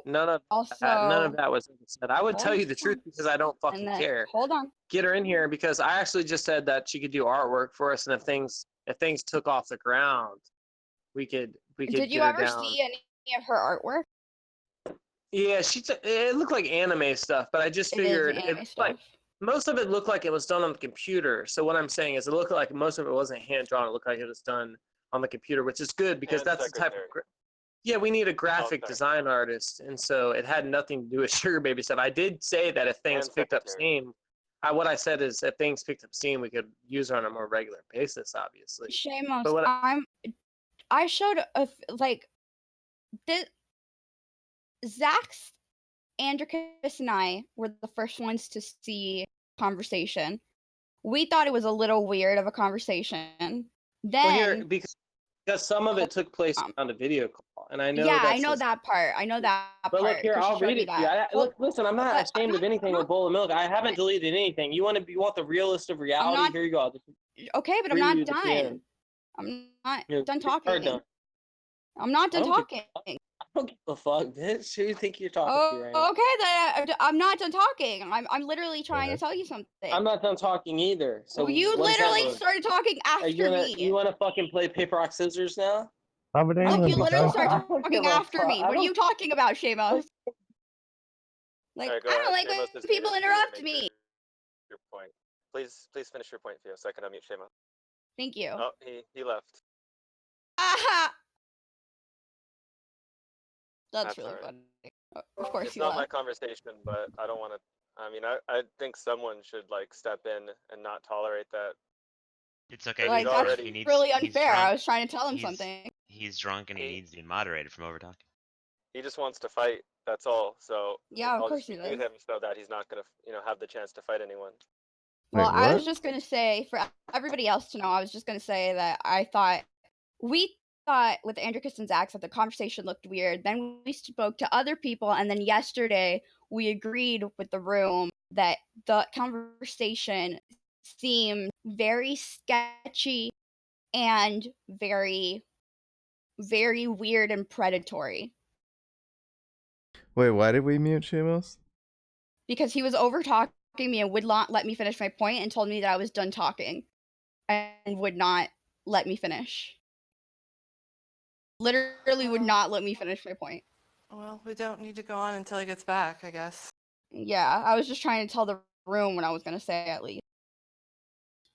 So none of also, that was said. I would tell hold you the truth on, because I don't and fucking then care. hold on. Get her in here because I actually just said that she could do artwork for us, and if things took off the ground, we could Did you get her ever down. see any of her artwork? Yeah, it looked like anime stuff, but I just It is figured anime like stuff. most of it looked like it was done on the computer. So what I'm saying is it looked like most of it wasn't hand drawn. It looked like it was done on the computer, which is good because And that's the type of yeah, we need a graphic design artist, and so it had nothing to do with Sugar Baby stuff. I did say that if things picked up steam, what I said is if things picked up steam, we could use her on a more regular basis, obviously. Shamos, But what I showed like this. Zach's, Andricus, and I were the first ones to see conversation. We thought it was a little weird of a conversation. Then because some of it took place on a video call, and I know yeah, that's I know that part. I know that but part. look here, I'll read it to you. Look, listen, I'm not ashamed of anything with Bowl of Milk. I haven't deleted anything. You want the realist of reality? Here you go. Okay, but I'm not done. I'm not done talking. Done. I'm not done talking. I don't give a fuck, bitch. Who do you think you're talking to right now? Okay, then I'm not done talking. I'm literally trying to tell you something. I'm not done talking either. So well, you literally started talking after me. You want to fucking play paper rock scissors now? Look, you literally started talking after me. What are you talking about, Shamos? Like, I don't like when people interrupt me. Your point. Please finish your point, Theo, so I can unmute Shamos. Thank you. Oh, he left. Aha! That's really funny. Of course, it's not my conversation, but I don't want to. I mean, I think someone should like step in and not tolerate that. It's okay. Like that's really unfair. I was trying to tell him something. He's drunk and he needs to be moderated from over talking. He just wants to fight. That's all. So yeah, of course he does. Mute him so that he's not gonna, have the chance to fight anyone. Well, I was just gonna say for everybody else to know, I was just gonna say that we thought with Andricus and Zach that the conversation looked weird. Then we spoke to other people, and then yesterday we agreed with the room that the conversation seemed very sketchy and very, very weird and predatory. Wait, why did we mute Shamos? Because he was over talking me and would not let me finish my point and told me that I was done talking and would not let me finish. Literally would not let me finish my point. Well, we don't need to go on until he gets back, I guess. Yeah, I was just trying to tell the room what I was going to say at least.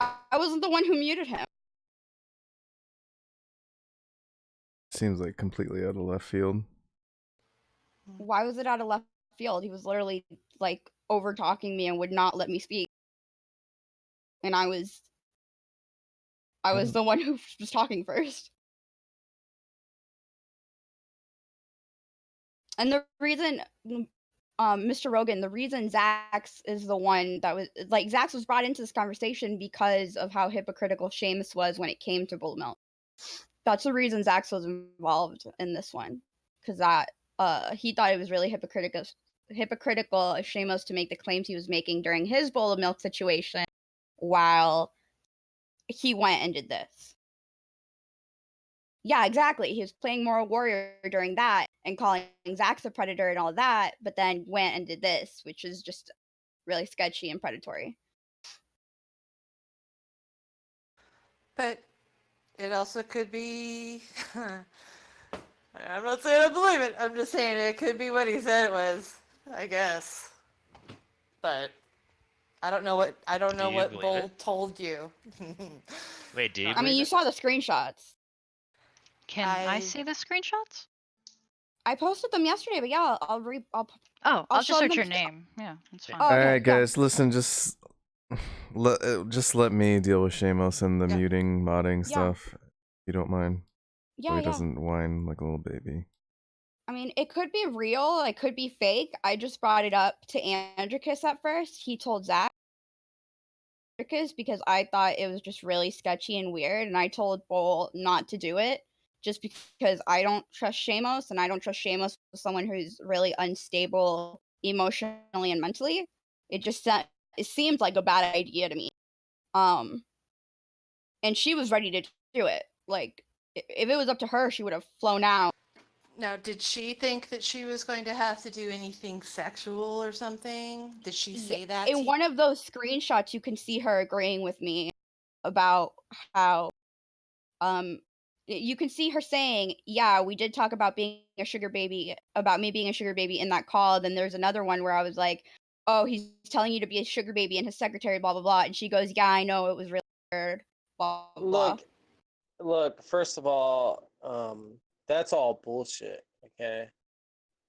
I wasn't the one who muted him. Seems like completely out of left field. Why was it out of left field? He was literally like over talking me and would not let me speak. And I was the one who was talking first. And the reason, Mr. Rogan, the reason Zax is the one that was, like, Zax was brought into this conversation because of how hypocritical Shamos was when it came to Bull Milk. That's the reason Zax was involved in this one. Because he thought it was really hypocritical of Shamos to make the claims he was making during his Bowl of Milk situation while he went and did this. Yeah, exactly. He was playing Moral Warrior during that and calling Zax a predator and all that, but then went and did this, which is just really sketchy and predatory. But it also could be... I'm not saying I believe it. I'm just saying it could be what he said it was, I guess. But I don't know what Bull told you. Wait, do you? I mean, you saw the screenshots. Can I see the screenshots? I posted them yesterday, but yeah, I'll just search your name. Yeah, that's fine. Oh, okay, alright, guys, listen, just let me deal with Shamos and the muting, modding stuff, if you don't mind. So he doesn't whine like a little baby. I mean, it could be real, it could be fake. I just brought it up to Andricus at first. He told Zach because I thought it was just really sketchy and weird, and I told Bull not to do it. Just because I don't trust Shamos, and I don't trust Shamos with someone who's really unstable emotionally and mentally. It seemed like a bad idea to me. And she was ready to do it. Like, if it was up to her, she would have flown out. Now, did she think that she was going to have to do anything sexual or something? Did she say that to In you? one of those screenshots, you can see her agreeing with me about how, you can see her saying, "Yeah, we did talk about being a sugar baby, about me being a sugar baby in that call." Then there's another one where I was like, "Oh, he's telling you to be a sugar baby and his secretary, blah blah blah," and she goes, "Yeah, I know, it was really weird, blah blah blah." Look. First of all, that's all bullshit. Okay.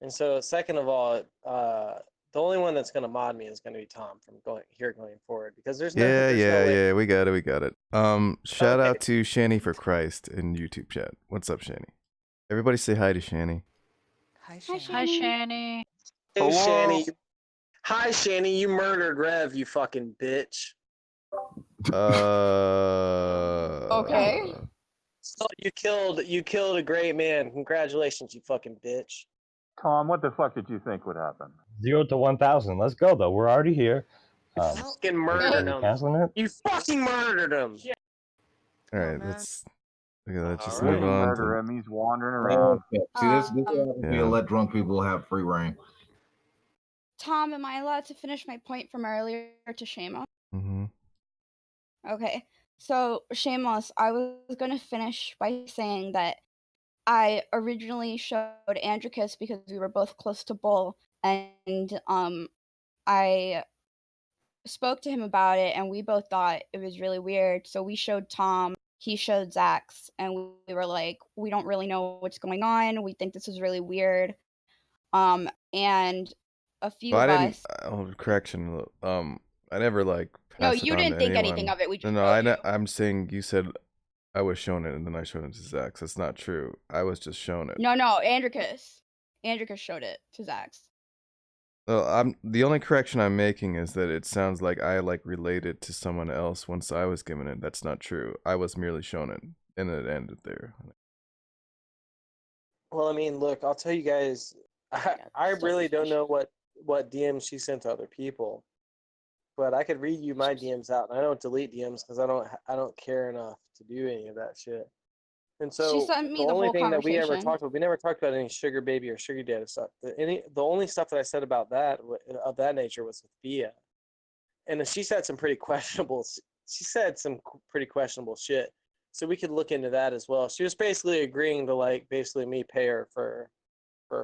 And so, second of all, the only one that's gonna mod me is gonna be Tom from going forward because there's no way. We got it. Shout Okay. out to Shani for Christ in YouTube chat. What's up, Shani? Everybody say hi to Shani. Hi, Hi, Shannon. Hi, Shani. Hey, Shani. Hi, Shani. You murdered Rev, you fucking bitch. Okay. So you killed a great man. Congratulations, you fucking bitch. Tom, what the fuck did you think would happen? 0 to 1,000. Let's go though. We're already here. You fucking murdered him. Canceling it? You fucking murdered him. All right, man. let's just He move didn't on murder to. him. He's wandering around. See, this is what happens when you Yeah. let drunk people have free reign. Tom, am I allowed to finish my point from earlier to Shamos? Mm-hmm. Okay. So, Shamos, I was gonna finish by saying that I originally showed Andricus because we were both close to Bull, and I spoke to him about it, and we both thought it was really weird. So we showed Tom, he showed Zax, and we were like, we don't really know what's going on. We think this is really weird. And a few Well, of I didn't. us. Correction. I never like No, passed it you on didn't to think anyone. anything of it. We just No, showed you. I'm saying you said I was shown it and then I showed it to Zax. That's not true. I was just shown it. No, Andricus. Andricus showed it to Zax. Well, the only correction I'm making is that it sounds like I like related to someone else once I was given it. That's not true. I was merely shown it, and it ended there. Well, I mean, look, I'll tell you guys, I really don't know what DMs she sent to other people, but I could read you my DMs out, and I don't delete DMs because I don't care enough to do any of that shit. And She so sent me the the only whole thing that we ever conversation. talked about, we never talked about any sugar baby or sugar daddy stuff. The only stuff that I said about that of that nature was with Thea, and she said some pretty questionable. She said some pretty questionable shit. So we could look into that as well. She was basically agreeing to like basically me pay her for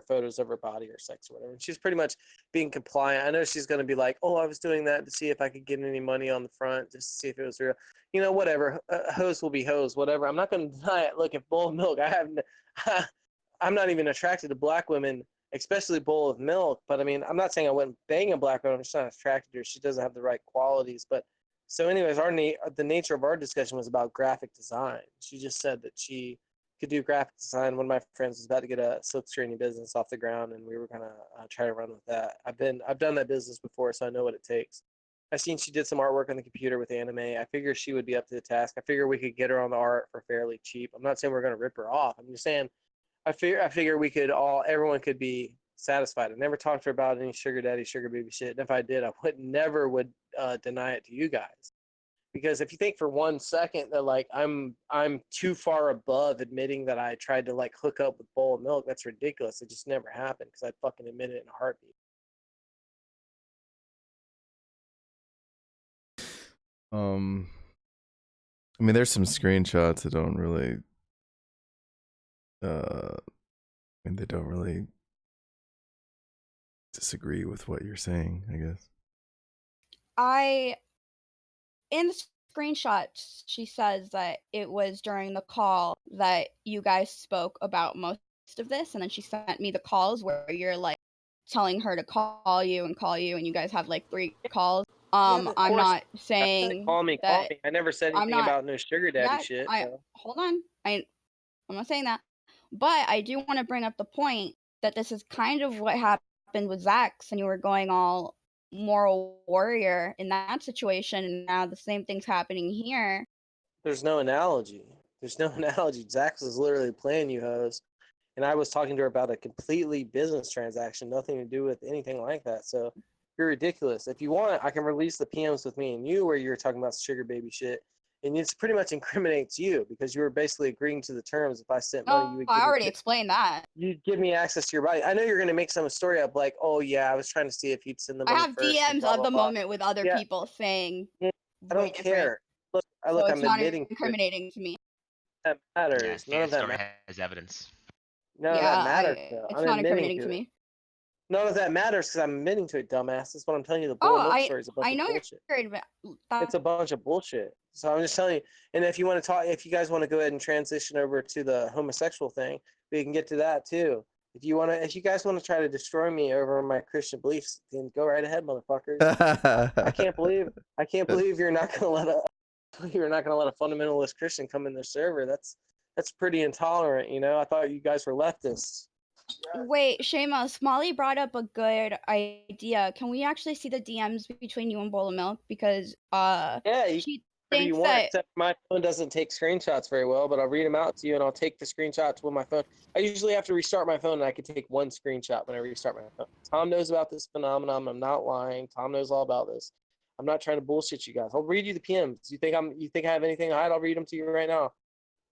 photos of her body or sex or whatever. And she's pretty much being compliant. I know she's going to be like, oh, I was doing that to see if I could get any money on the front, just to see if it was real. You know, whatever. Hoes will be hoes, whatever. I'm not going to deny it. Look, if Bowl of Milk, I'm not even attracted to black women, especially Bowl of Milk. But I mean, I'm not saying I wouldn't bang a black woman. I'm just not attracted to her. She doesn't have the right qualities. But so, anyways, the nature of our discussion was about graphic design. She just said that she could do graphic design. One of my friends was about to get a silk screening business off the ground, and we were gonna try to run with that. I've done that business before, so I know what it takes. I seen she did some artwork on the computer with anime. I figure she would be up to the task. I figure we could get her on the art for fairly cheap. I'm not saying we're gonna rip her off. I'm just saying I figure we could everyone could be satisfied. I never talked to her about any sugar daddy, sugar baby shit. And if I did, I never would deny it to you guys. Because if you think for 1 second that like I'm too far above admitting that I tried to like hook up with Bowl of Milk, that's ridiculous. It just never happened because I'd fucking admit it in a heartbeat. I mean, there's some screenshots that don't really, I mean, they don't really disagree with what you're saying, I guess. In the screenshots, she says that it was during the call that you guys spoke about most of this, and then she sent me the calls where you're like telling her to call you, and you guys have like 3 calls. I'm not saying call me. I never said anything about no sugar daddy shit. Hold on. I'm not saying that. But I do want to bring up the point that this is kind of what happened with Zax, and you were going all moral warrior in that situation, and now the same thing's happening here. There's no analogy. Zax was literally playing you hoes, and I was talking to her about a completely business transaction, nothing to do with anything like that. So you're ridiculous. If you want, I can release the PMs with me and you where you're talking about sugar baby shit, And it's pretty much incriminates you because you were basically agreeing to the terms. If I sent money, you Oh, would I give me already explained that. you'd give me access to your body. I know you're gonna make some story up like, oh yeah, I was trying to see if he'd send the I money have first and DMs blah of blah the blah. moment with other Yeah. people saying Yeah, I way don't different. care. Look, So it's I'm not admitting to it. incriminating to me. That Yeah, I matters. think None the of that story matters. has evidence. None of Yeah, that matters. Though. it's I'm not admitting incriminating to to it. me. None of that matters because I'm admitting to it, dumbass. That's what I'm telling you. The bull Oh, and milk story is a bunch I of know bullshit. you're It's a bunch of bullshit. So I'm just telling you. And if you want to talk, if you guys want to go ahead and transition over to the homosexual thing, we can get to that too. If you guys want to try to destroy me over my Christian beliefs, then go right ahead, motherfuckers. I can't believe you're not gonna let a fundamentalist Christian come in their server. That's pretty intolerant, you know. I thought you guys were leftists. Wait, Shamos, Molly brought up a good idea. Can we actually see the DMs between you and Bowl of Milk? Because Yeah, you she whatever you thinks want, that except my phone doesn't take screenshots very well, but I'll read them out to you and I'll take the screenshots with my phone. I usually have to restart my phone and I can take one screenshot when I restart my phone. Tom knows about this phenomenon. I'm not lying. Tom knows all about this. I'm not trying to bullshit you guys. I'll read you the PMs. You think I have anything to hide? I'll read them to you right now.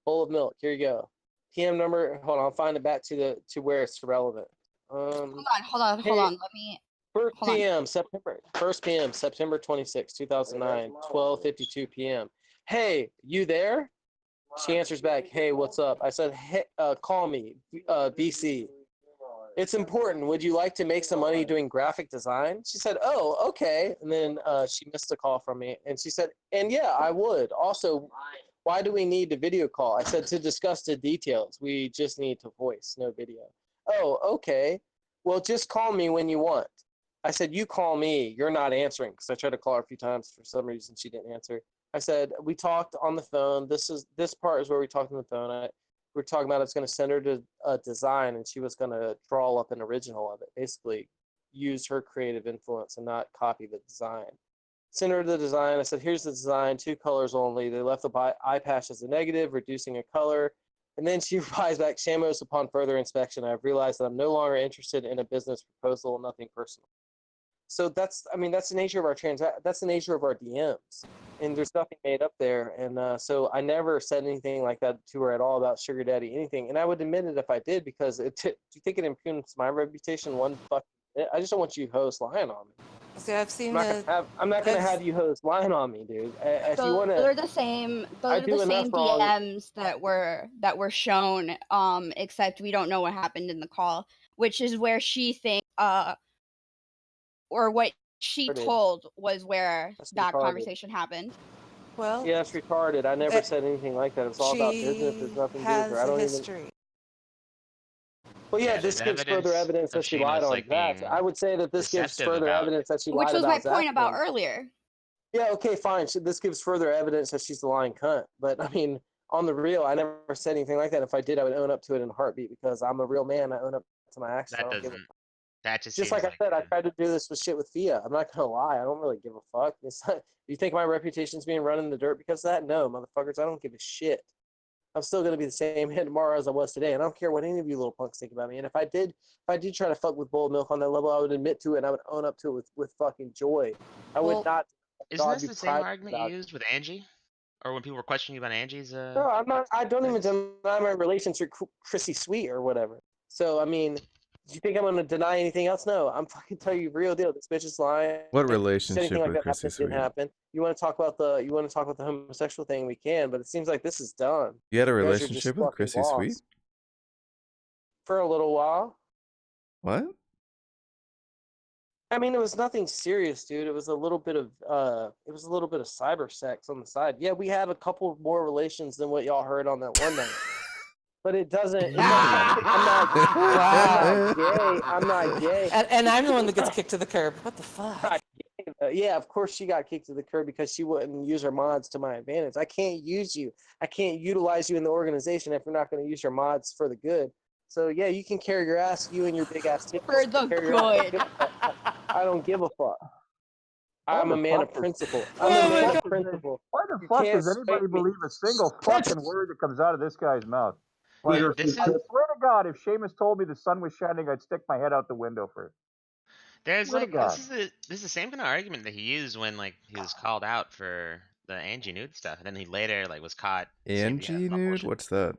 Bowl of Milk. Here you go. PM number. Hold on. I'll find it back to where it's relevant. hold on. Let me 1st hold on. PM, September 26, 2009, 12:52 PM. Hey, you there? She answers back, hey, what's up? I said, hey, call me, BC. It's important. Would you like to make some money doing graphic design? She said, oh, okay. And then she missed a call from me. And she said, and yeah, I would. Also, why do we need a video call? I said, to discuss the details. We just need to voice, no video. Oh, okay. Well, just call me when you want. I said, you call me. You're not answering because I tried to call her a few times. For some reason, she didn't answer. I said, we talked on the phone. This part is where we talked on the phone. We're talking about it's going to send her to a design and she was going to draw up an original of it. Basically, use her creative influence and not copy the design. Send her the design. I said, here's the design, 2 colors only. They left the eye patch as a negative, reducing a color. And then she replies back, Shamos, upon further inspection, I've realized that I'm no longer interested in a business proposal, nothing personal. So that's the nature of our that's the nature of our DMs, and there's nothing made up there. And so I never said anything like that to her at all about sugar daddy, anything. And I would admit it if I did, because do you think it impugns my reputation one fucking bit? I just don't want you hosts lying on me. See, I've seen I'm not gonna have you hosts lying on me, dude. If you want to, they're the same. Those are the same DMs that were shown. Except we don't know what happened in the call, which is where she thinks or what she told was where that conversation happened. Well, yeah, it's retarded. I never said anything like that. It was all about business. There's nothing to do with her. I don't even. Well, yeah, this gives further evidence that she lied on Zach. I would say that this gives further evidence that she lied about Zach. Which was my point about earlier. Yeah, okay, fine. So this gives further evidence that she's the lying cunt. But I mean, on the real, I never said anything like that. If I did, I would own up to it in a heartbeat because I'm a real man. I own up to my actions. That just like I said, I tried to do this with shit with Fia. I'm not gonna lie. I don't really give a fuck. You think my reputation's being run in the dirt because of that? No, motherfuckers. I don't give a shit. I'm still gonna be the same man tomorrow as I was today, and I don't care what any of you little punks think about me. And if I did try to fuck with Bowl of Milk on that level, I would admit to it and I would own up to it with fucking joy. I would not. Isn't this the same argument you used with Angie, or when people were questioning you about Angie's? No, I'm not. I don't even deny my relationship with Chrissy Sweet or whatever. So I mean, do you think I'm gonna deny anything else? No, I'm fucking telling you real deal. This bitch is lying. What relationship like with Chrissy Sweet? Didn't happen. You want to talk about the homosexual thing? We can, but it seems like this is done. You had a relationship with Chrissy Sweet for a little while. What? I mean, it was nothing serious, dude. It was a little bit of cyber sex on the side. Yeah, we have a couple more relations than what y'all heard on that one night. But it doesn't. I'm not gay. And I'm the one that gets kicked to the curb. What the fuck? Yeah, of course she got kicked to the curb because she wouldn't use her mods to my advantage. I can't use you. I can't utilize you in the organization if you're not going to use your mods for the good. So yeah, you can carry your ass, you and your big ass titties. For the good. I don't give a fuck. I'm a man of principle. Why the fuck does anybody believe a single fucking word that comes out of this guy's mouth? I swear to God, if Shamos told me the sun was shining, I'd stick my head out the window for it. There's like this is the same kind of argument that he used when like he was called out for the Angie nude stuff, and then he later like was caught. Angie nude? What's that?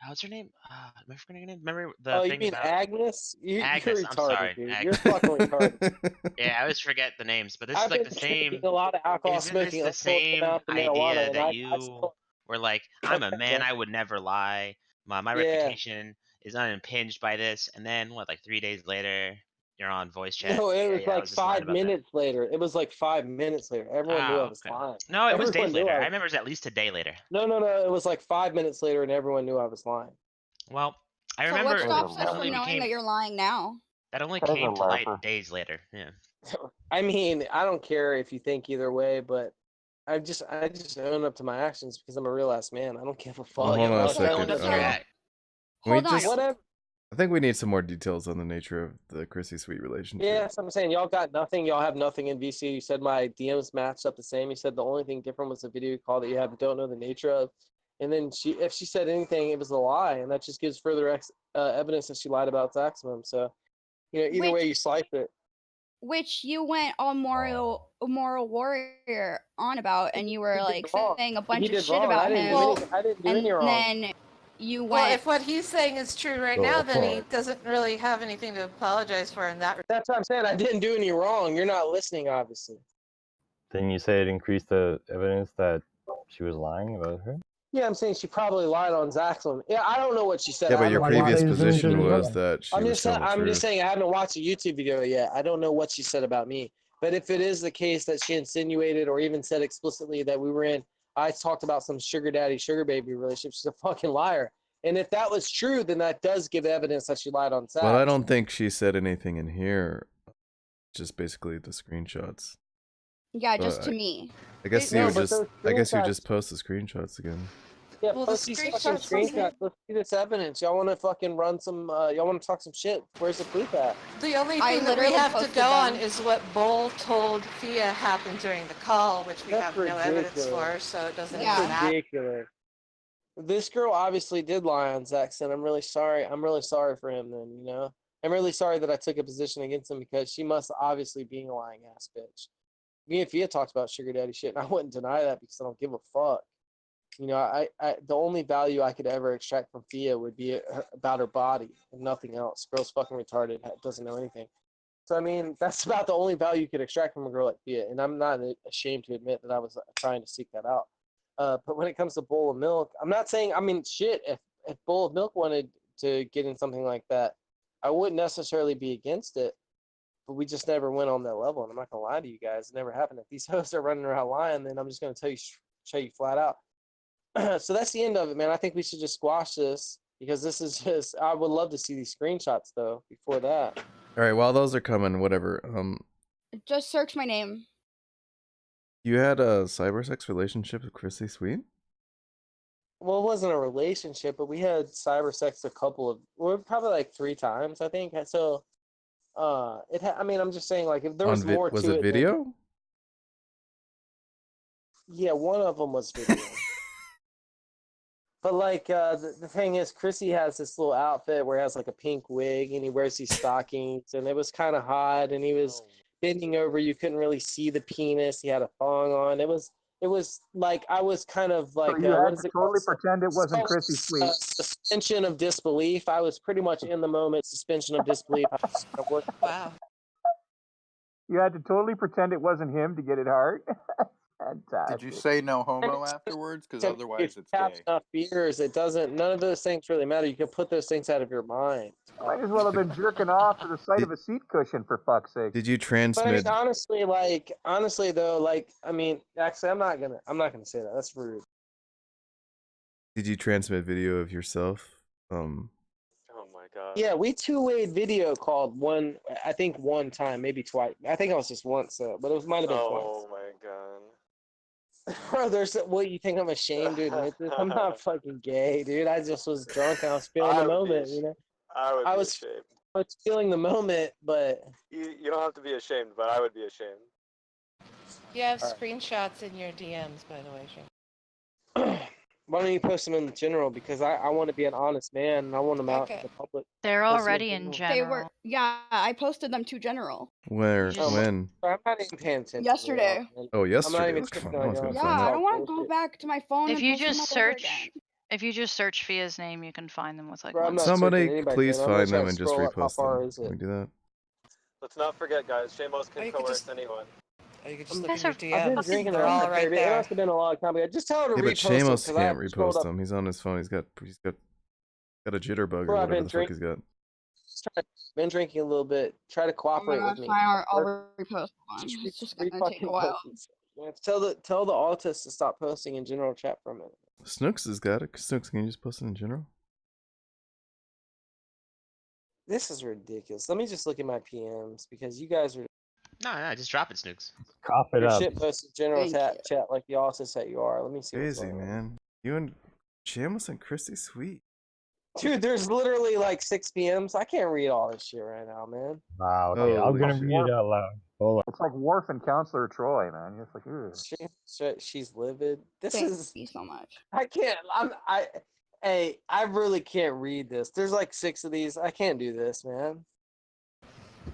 What's her name? Am I forgetting her name? Remember the Oh, you thing mean about Agnes? You're Agnes? I'm retarded, sorry, dude. You're Agnes. fucking retarded. Yeah, I always forget the names, but this is I've like been the drinking same. a lot of alcohol, Isn't this smoking the uncultured same amounts of marijuana, idea and that I you still. were like, I'm a man, I would never lie. My Yeah. reputation is unimpinged by this, and then what? Like 3 days later, you're on voice chat. No, it Yeah, was yeah, I like was just lying 5 about that. minutes later. It was like 5 minutes later. Everyone knew I Oh, was okay. lying. No, it was Everyone days knew later. I I was. remember it was at least a day later. No, no, no. It was like 5 minutes later, and everyone knew I was lying. Well, I So what remember stops that us only from knowing became that you're lying now? that only Guy's a came to light laugher. days later. Yeah. I mean, I don't care if you think either way, but I just own up to my actions because I'm a real ass man. I don't give a fuck. Well, hold on a So- second. so- Can we Hold on. just- Whatever. I think we need some more details on the nature of the Chrissy Sweet relationship. Yeah, that's what I'm saying. Y'all got nothing. Y'all have nothing in VC. You said my DMs matched up the same. You said the only thing different was the video call that you have don't know the nature of. And then if she said anything, it was a lie, and that just gives further evidence that she lied about Zaxxon. So, either way you slice it. Which you went all moral warrior on about, and you were He like did wrong. saying a He bunch of did shit wrong. about I didn't him. do anything. I didn't do any and wrong. then you Well, went. if what he's saying is true right now, then he doesn't really have anything to apologize for in that. That's what I'm saying. I didn't do any wrong. You're not listening, obviously. Didn't you say it increased the evidence that she was lying about her? Yeah, I'm saying she probably lied on Zaxxon. Yeah, I don't know what she said. Yeah, I but your haven't watched previous it. position was that she was telling the I'm truth. just saying I haven't watched a YouTube video yet. I don't know what she said about me. But if it is the case that she insinuated or even said explicitly that we were in, I talked about some sugar daddy, sugar baby relationship, she's a fucking liar. And if that was true, then that does give evidence that she lied on Zax. Well, I don't think she said anything in here. Just basically the screenshots. Yeah, just to me. I guess you just post the screenshots again. Yeah, Well, post the these fucking screenshots. screenshots. Let's see this evidence. Y'all want to fucking run some? Y'all want to talk some shit? Where's the proof at? The only I thing that we literally have to posted go on them. is what Bull told Fia happened during the call, which we That's have no evidence ridiculous. for, so it doesn't Yeah. even matter. Ridiculous. This girl obviously did lie on Zaxxon. I'm really sorry. I'm really sorry for him. Then I'm really sorry that I took a position against him because she must obviously be a lying ass bitch. Me and Fia talked about sugar daddy shit, and I wouldn't deny that because I don't give a fuck. I the only value I could ever extract from Fia would be about her body and nothing else. Girl's fucking retarded, doesn't know anything. So I mean, that's about the only value you could extract from a girl like Fia, and I'm not ashamed to admit that I was trying to seek that out. But when it comes to Bowl of Milk, I'm not saying. I mean, shit. If Bowl of Milk wanted to get in something like that, I wouldn't necessarily be against it. But we just never went on that level, and I'm not gonna lie to you guys. It never happened. If these hosts are running around lying, then I'm just gonna tell you flat out. So that's the end of it, man. I think we should just squash this because this is just. I would love to see these screenshots though. Before that. All right, while those are coming, whatever. Just search my name. You had a cybersex relationship with Chrissy Sweet? Well, it wasn't a relationship, but we had cyber sex probably like 3 times, I think. So, I mean, I'm just saying, like, if there was more to it. Was it video? Yeah, one of them was video. But like, the thing is, Chrissy has this little outfit where he has like a pink wig and he wears these stockings, and it was kind of hot, and he was bending over. You couldn't really see the penis. He had a thong on. It was like I was kind of like So you had what is to it totally called? pretend it wasn't Chrissy Sweet. Suspension of disbelief. I was pretty much in the moment. Suspension of disbelief. I was kind of working. Wow. You had to totally pretend it wasn't him to get it hard. Fantastic. Did you say no homo afterwards? Because otherwise it's gay. Enough beers. It doesn't. None of those things really matter. You can put those things out of your mind. Might as well have been jerking off to the sight of a seat cushion, for fuck's sake. Did you But I mean, transmit? honestly though, I mean, actually, I'm not gonna say that. That's rude. Did you transmit video of yourself? Oh my god. Yeah, we two-way video called one time, maybe twice. I think it was just once, but it might have been twice. Oh my god. Bro, what, you think I'm ashamed to admit this? I'm not fucking gay, dude. I just was drunk and I was feeling the moment, I would be ashamed. I was feeling the moment, but You don't have to be ashamed, but I would be ashamed. You have screenshots in your DMs, by the way, Shane. Why don't you post them in general? Because I want to be an honest man and I want them out in the public. They're Post them already in They were, general. yeah, I posted them to general. Where? just- When? I'm not even paying attention. Yesterday. Oh, I'm not yesterday. even Come checking on, I on was y'all. gonna Yeah, find I that. don't want to go back to my phone If and you post them just all over search, again. if you just search Fia's name, you can find them with like Bro, I'm one. not Somebody searching anybody's please name. I'm gonna find try them to and just scroll up. How repost far them. is Can we it? do that? Let's not forget, guys. Shamos Or can you could coerce just- anyone. Or you could You just look guys in are your I've been DMs. drinking They're a all lot, right baby. It there. must have been a long time ago. Just tell her to Yeah, but repost them Shamos because I can't scrolled repost up. them. He's on his phone. He's got a jitterbug or Bro, I've whatever been the fuck he's got. Been drinking a little bit. Try to I'm cooperate gonna with me. find I'll repost one. Just It's just re gonna take a fucking while. post. Yeah, tell the autist to stop posting in general chat for a minute. Snooks has got it. Snooks, can you just post it in general? This is ridiculous. Let me just look at my PMs because you guys are No, just drop it, Snooks. Cough it your up. shit posted general Thank chat like the autist that you are. Let me see what's Crazy, going on. man. You and Shamos and Christy, sweet. Dude, there's literally like 6 PMs. I can't read all this shit right now, man. Wow. Okay, I'm Holy gonna shit. read it out loud. Hold on. It's like Worf and Counselor Troy, man. You're just like, ugh. She's livid. This Thank is you so much. I can't. I really can't read this. There's like 6 of these. I can't do this, man.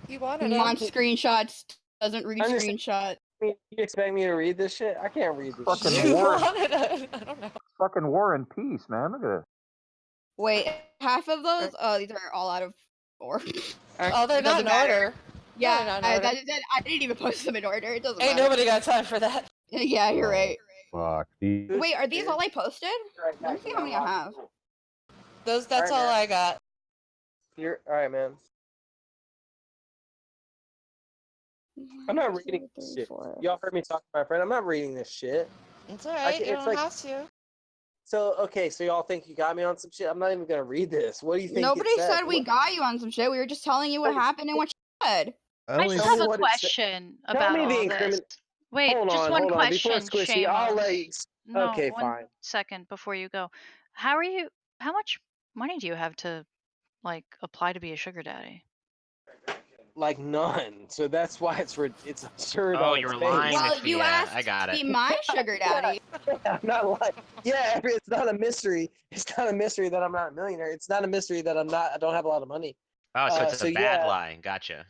You wanted On it. screenshots, doesn't read I just- screenshot. You expect me to read this shit? I can't read this Fucking shit. You war. wanted it. I don't know. Fucking War and Peace, man. Look at it. Wait, half of those? Oh, these are all out of order. Oh, they're It not doesn't in matter. order. Yeah, they're not in order. I didn't even post them in order. It doesn't Ain't matter. nobody got time for that. Yeah, you're right. Fuck. These... Wait, are these all I posted? Let me see how many I have. That's Alright, all man. I got. You're all right, man. I'm not reading this shit. Y'all heard me talk to my friend. I'm not reading this shit. It's alright. You it's don't like- have to. So okay, so y'all think you got me on some shit? I'm not even gonna read this. What do you think? Nobody it said we What- got you on some shit. We were just telling you what happened and what you said. I I only just Tell have me a what it said. question Tell about me the all incrimin- this. Wait, Hold just on, one hold on. question, Before Squishy, I'll let you. No, Okay, one fine. second before you go. How much money do you have to like apply to be a sugar daddy? Like none. So that's why it's absurd Oh, on you its were face. lying Well, to you Fia. asked I got to be it. my sugar daddy. I'm not like it's not a mystery. It's not a mystery that I'm not a millionaire. It's not a mystery that I don't have a lot of money. Oh, so it's so a bad yeah. lie. Gotcha.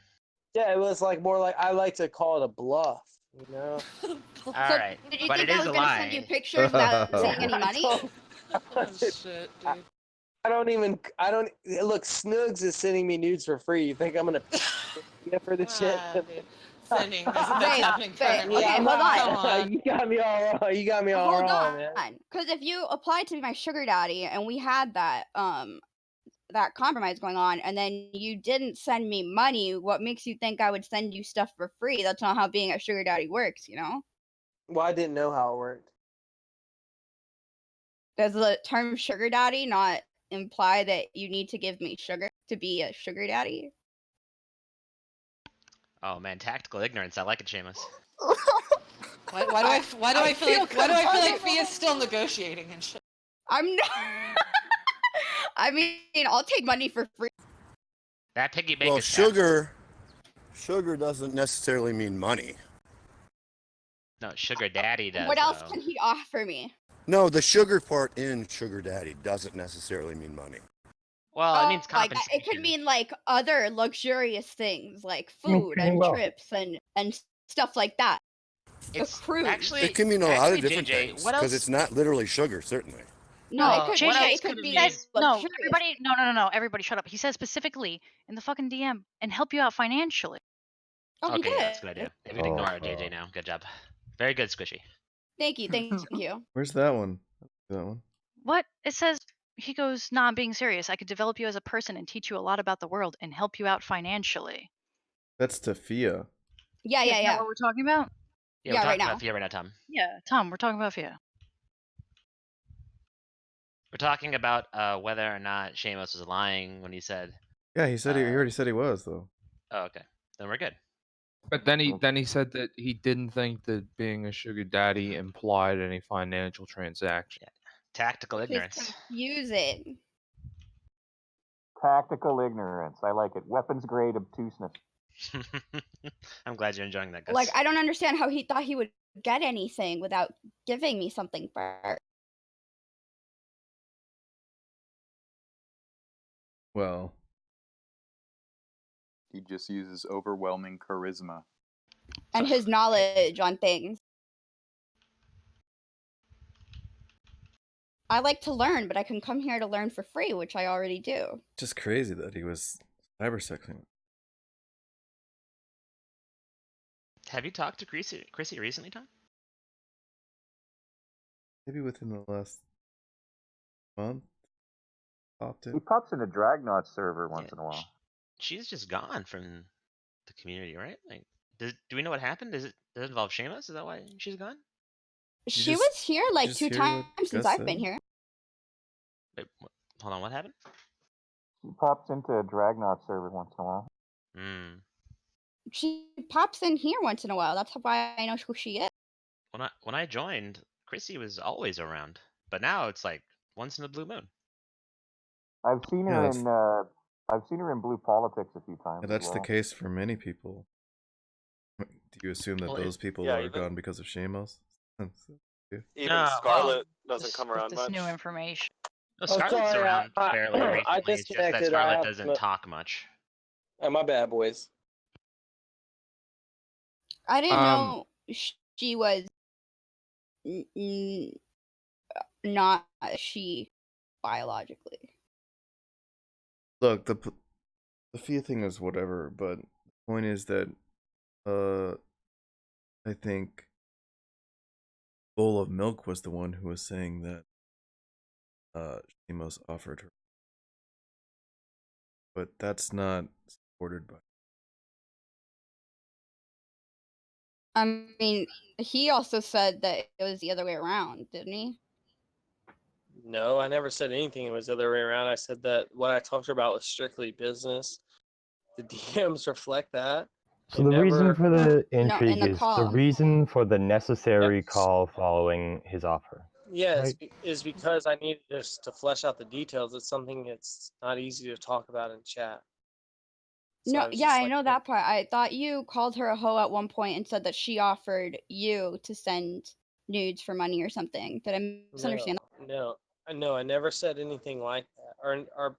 Yeah, it was like more like I like to call it a bluff, you know. All So right, did you but think it I is was a gonna send you lie. pictures without seeing any money? Oh shit, dude. I don't look. Snugs is sending me nudes for free. You think I'm gonna pay for the shit? Ah, dude. Sending. That's Babe, happening babe, currently. okay, hold Come on. on. You got me all wrong. You got me all Hold wrong, man. on. Because if you applied to be my sugar daddy and we had that that compromise going on and then you didn't send me money, what makes you think I would send you stuff for free? That's not how being a sugar daddy works, you know? Well, I didn't know how it worked. Does the term sugar daddy not imply that you need to give me sugar to be a sugar daddy? Oh man, tactical ignorance. I like it, Shamos. Why do I feel like Fia's still negotiating and shit? I'm not. I mean, I'll take money for free. That piggy bank Well, is tactical. sugar doesn't necessarily mean money. No, sugar daddy does. What else though. can he offer me? No, the sugar part in sugar daddy doesn't necessarily mean money. Well, it means Like compensation. it could mean like other luxurious things like means food treating and well. trips and stuff like that. It's a cruise. actually It can mean a lot of actually, different JJ, things what because else? it's not literally sugar, certainly. No, Well, it could what be. else It could could it be mean? No, luxurious. everybody, no, everybody, shut up. He says specifically in the fucking DM and help you out financially. Oh, he Okay, did. yeah, that's a good idea. If you can ignore it, JJ now. Good job. Very good, Squishy. Thank you, thank you. Where's that one? That one. What? It says, he goes, nah, I'm being serious. I could develop you as a person and teach you a lot about the world and help you out financially. That's Tafia. Yeah, Is yeah, that yeah. what we're talking about? Yeah, Yeah, we're right talking now. about Fia right now, Tom. Yeah, Tom, we're talking about Fia. We're talking about whether or not Shamos was lying when he said. Yeah, he said he already said he was though. Oh, okay. Then we're good. But then he said that he didn't think that being a sugar daddy implied any financial transaction. Yeah. Tactical It's ignorance. confusing. Tactical ignorance. I like it. Weapons grade obtuseness. I'm glad you're enjoying that, Gus. Like, I don't understand how he thought he would get anything without giving me something first. Well, He just uses overwhelming charisma. And his knowledge on things. I like to learn, but I can come here to learn for free, which I already do. just crazy that he was cybersexing. Have you talked to Chrissy recently, Tom? Maybe within the last month. He pops in a Dragnot server once in a while. She's just gone from the community, right? Like, do we know what happened? Does it involve Shamos? Is that why she's gone? She was here like 2 times since I've been here. Wait, hold on, what happened? He pops into a Dragnot server once in a while. Hmm. She pops in here once in a while. That's why I know who she is. When I joined, Chrissy was always around, but now it's like once in a blue moon. I've seen her in Blue Politics a few times. Yeah, that's the case for many people. Do you assume that those people are gone because of Shamos? Even Scarlet doesn't come around This much. new information. Well, Scarlett's around fairly recently. It's just that Scarlett doesn't talk much. Oh, my bad, boys. I didn't know she was not she biologically. Look, the fee thing is whatever, but the point is that I think Bowl of Milk was the one who was saying that Shamos offered her, but that's not supported by. I mean, he also said that it was the other way around, didn't he? No, I never said anything. It was the other way around. I said that what I talked about was strictly business. The DMs reflect that. So the reason for the intrigue the is the call. reason for the necessary call following his offer. Yeah, Right. is because I needed just to flesh out the details. It's something that's not easy to talk about in chat. So No, yeah, I know that part. I thought you called her a hoe at one point and said that she offered you to send nudes for money or something. Did I misunderstand? No, I never said anything like that.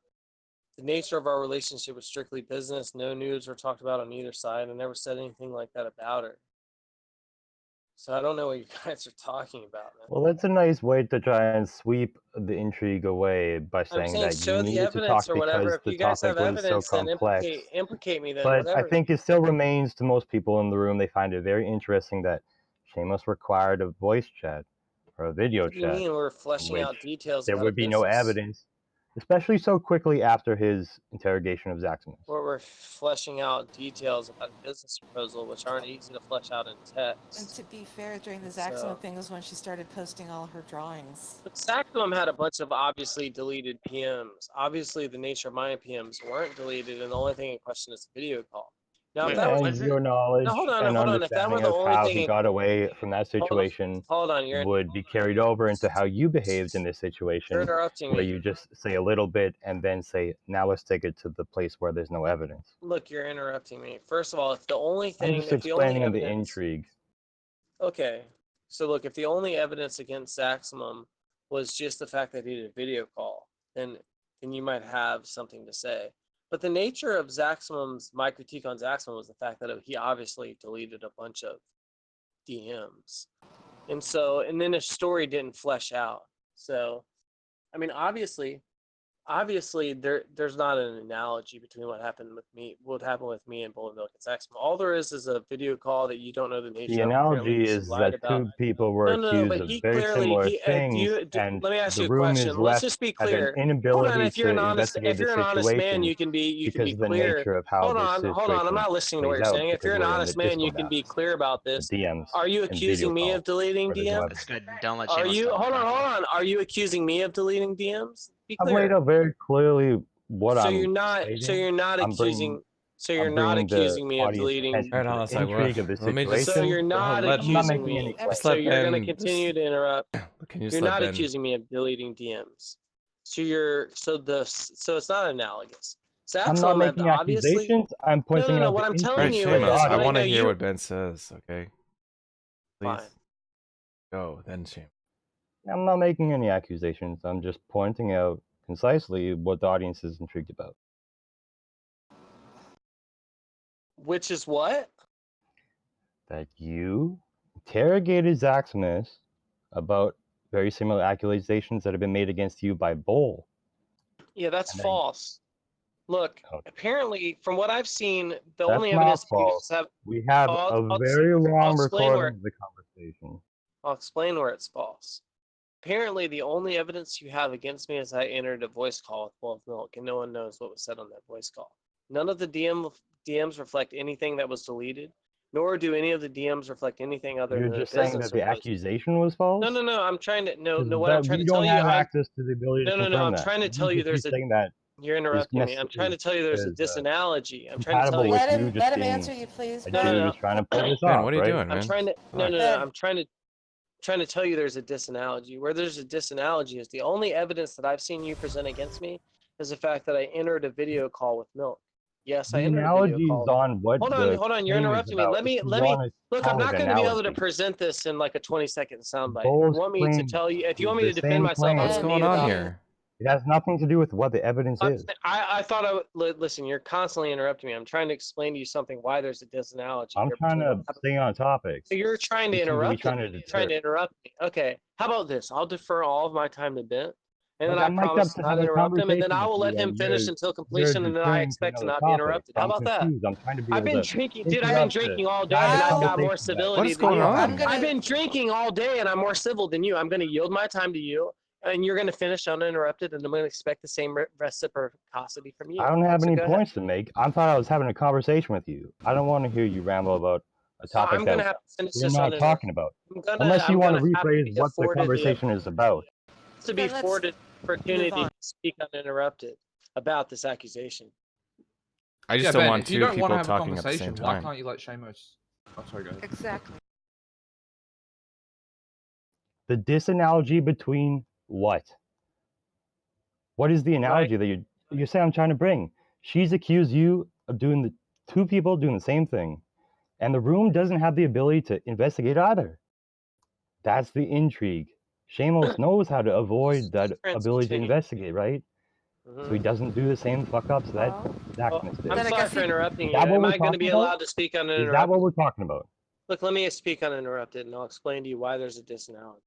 The nature of our relationship was strictly business. No nudes were talked about on either side. I never said anything like that about her. So I don't know what you guys are talking about, man. Well, that's a nice way to try and sweep the intrigue away by saying that you show the needed to evidence talk or whatever. because If the you guys have topic was so evidence, then complex. implicate me then, But whatever. I think it still remains to most people in the room, they find it very interesting that Shamos required a voice chat or a video What do you chat, mean we're fleshing which out details there about would a be no business? evidence, especially so quickly after his interrogation of Zaximus. We're fleshing out details about a business proposal, which aren't easy to flesh out in And text. to be fair, during the So- Zaxxon thing was when she started posting all her drawings. But Saxum had a bunch of obviously deleted PMs. Obviously, the nature of my PMs weren't deleted, and the only thing in question is a video call. Now, if that And was your knowledge now, hold on. and If that were understanding the of only how thing, he got away from that situation hold on, you're would be carried over into how you behaved in this situation, interrupting where me. you just say a little bit and then say, now let's take it to the place where there's no evidence. Look, you're interrupting me. First of all, if the only I'm thing, just if the only explaining the evidence, intrigue. okay. So look, if the only evidence against Saxmum was just the fact that he did a video call, then you might have something to say. But the nature of Zaxmum's, my critique on Zaxmum was the fact that he obviously deleted a bunch of DMs. And then his story didn't flesh out. So, I mean, obviously there's not an analogy between what happened with me and Bull and Milk and Saxmum. All there is a video call that you don't know the nature The of. analogy is that two people were accused but of he very clearly similar things, and let me ask the you a room question. is Let's left just be at an clear. Hold on, inability if you're to an honest investigate the man, situation you can be because of the clear. nature of how Hold this on, situation I'm not listening to what plays you're out, saying. If because you're an we're in honest the man, you Discord can be apps, clear about the this. DMs, Are you and accusing video me calls of deleting where there's no DMs? evidence. Good. Don't let Are Shamos you talk. hold on? Are you accusing me of deleting DMs? Be I've laid clear. out very clearly what So I'm you're not stating. I'm accusing. So you're I'm not bringing the accusing me of audience deleting. attention Alright, to hold on the a sec. intrigue of the Let me just. So situation. you're not let- I'm not accusing making any me. claims. So you're going to Ben continue to interrupt. Can you just You're let not Ben? accusing me of deleting DMs. So it's not analogous. I'm not Saxum making obviously. accusations. I'm pointing No. out What the I'm All telling right, intrigue you for the Shamos, is, I and I want audience. know to hear you. what Ben says. Okay, please Fine. go. Then Shamos. I'm not making any accusations. I'm just pointing out concisely what the audience is intrigued about. Which is what? That you interrogated Zaximus about very similar accusations that have been made against you by Bull. Yeah, that's And then, false. Look, oh, apparently, from what I've seen, the that's only not evidence that you false. guys have. We have a very I'll long explain where. recording of the conversation. I'll explain where it's false. Apparently, the only evidence you have against me is I entered a voice call with Bowl of Milk, and no one knows what was said on that voice call. None of the DMs reflect anything that was deleted, nor do any of the DMs reflect anything other You're than the just saying business that the was. accusation was false? No. I'm trying to no. 'Cause What I'm that trying we to tell don't you, have access to the ability to no. confirm I'm that. trying to tell you Just you there's a. saying that You're interrupting me. I'm trying to tell you there's a disanalogy. I'm trying to tell compatible you. with you just Let him being answer you, please. a No. dude who's trying to pull this Ben, off, what are you right? doing, man? I'm trying to no. Relax. I'm trying to tell you there's a disanalogy. Where there's a disanalogy is the only evidence that I've seen you present against me is the fact that I entered a video call with Milk. Yes, I The entered a video analogy is call. on what Hold the on. You're claim is interrupting me. about. Let If me you want to look. I'm call it not going to be able to analogy. present this in like a 20-second soundbite. If you Bull's want me to claim tell you, if you is want me the to defend same myself, claim. I'm What's going to going need on about. here? It has nothing to do with what the evidence is. I thought I would listen. You're constantly interrupting me. I'm trying to explain to you something why there's a disanalogy I'm here trying between what to happened. stay on topic. So you're trying to You seem to be interrupt trying me. to You're trying deter. to interrupt me. Okay. How about this? I'll defer all of my time to Bent, and Look, then I I'm mic'd up promise to to not have a interrupt him, and then conversation I with will let you, him and finish until you're completion, and then I deterring to expect to another not be topic. interrupted. How I'm about that? confused. I'm trying to be I've able been to drinking, dude. I've been interrupt the drinking all day, guide and the I've got more conversation back. What civility is than going you. on? I've been drinking all day, and I'm more civil than you. I'm going to yield my time to you, and you're going to finish uninterrupted, and I'm going to expect the same reciprocity from you. I don't have So any go ahead. points to make. I thought I was having a conversation with you. I don't want to hear you ramble about a So topic I'm that going to have to finish we're this not uninterrupted. talking about. Unless you I'm want to gonna have to rephrase be what the afforded conversation is about. to be Then let's afforded move opportunity on. to speak uninterrupted about this accusation. I just Yeah, don't Ben, want if you two don't want to people have a talking at the same conversation, why time. can't you let Shamos? Oh, sorry, go ahead. Exactly. The disanalogy between what? What is the analogy that you say I'm trying to bring? She's accused you of doing the two people doing the same thing, and the room doesn't have the ability to investigate either. That's the intrigue. Shamos knows how to avoid that ability to Continue. investigate, right? So he doesn't do the same fuck ups that Zaximus did. I'm sorry for interrupting Is you. that what Am we're I going to talking be about? allowed to speak Is that what uninterrupted? we're talking about? Look, let me speak uninterrupted, and I'll explain to you why there's a disanalogy.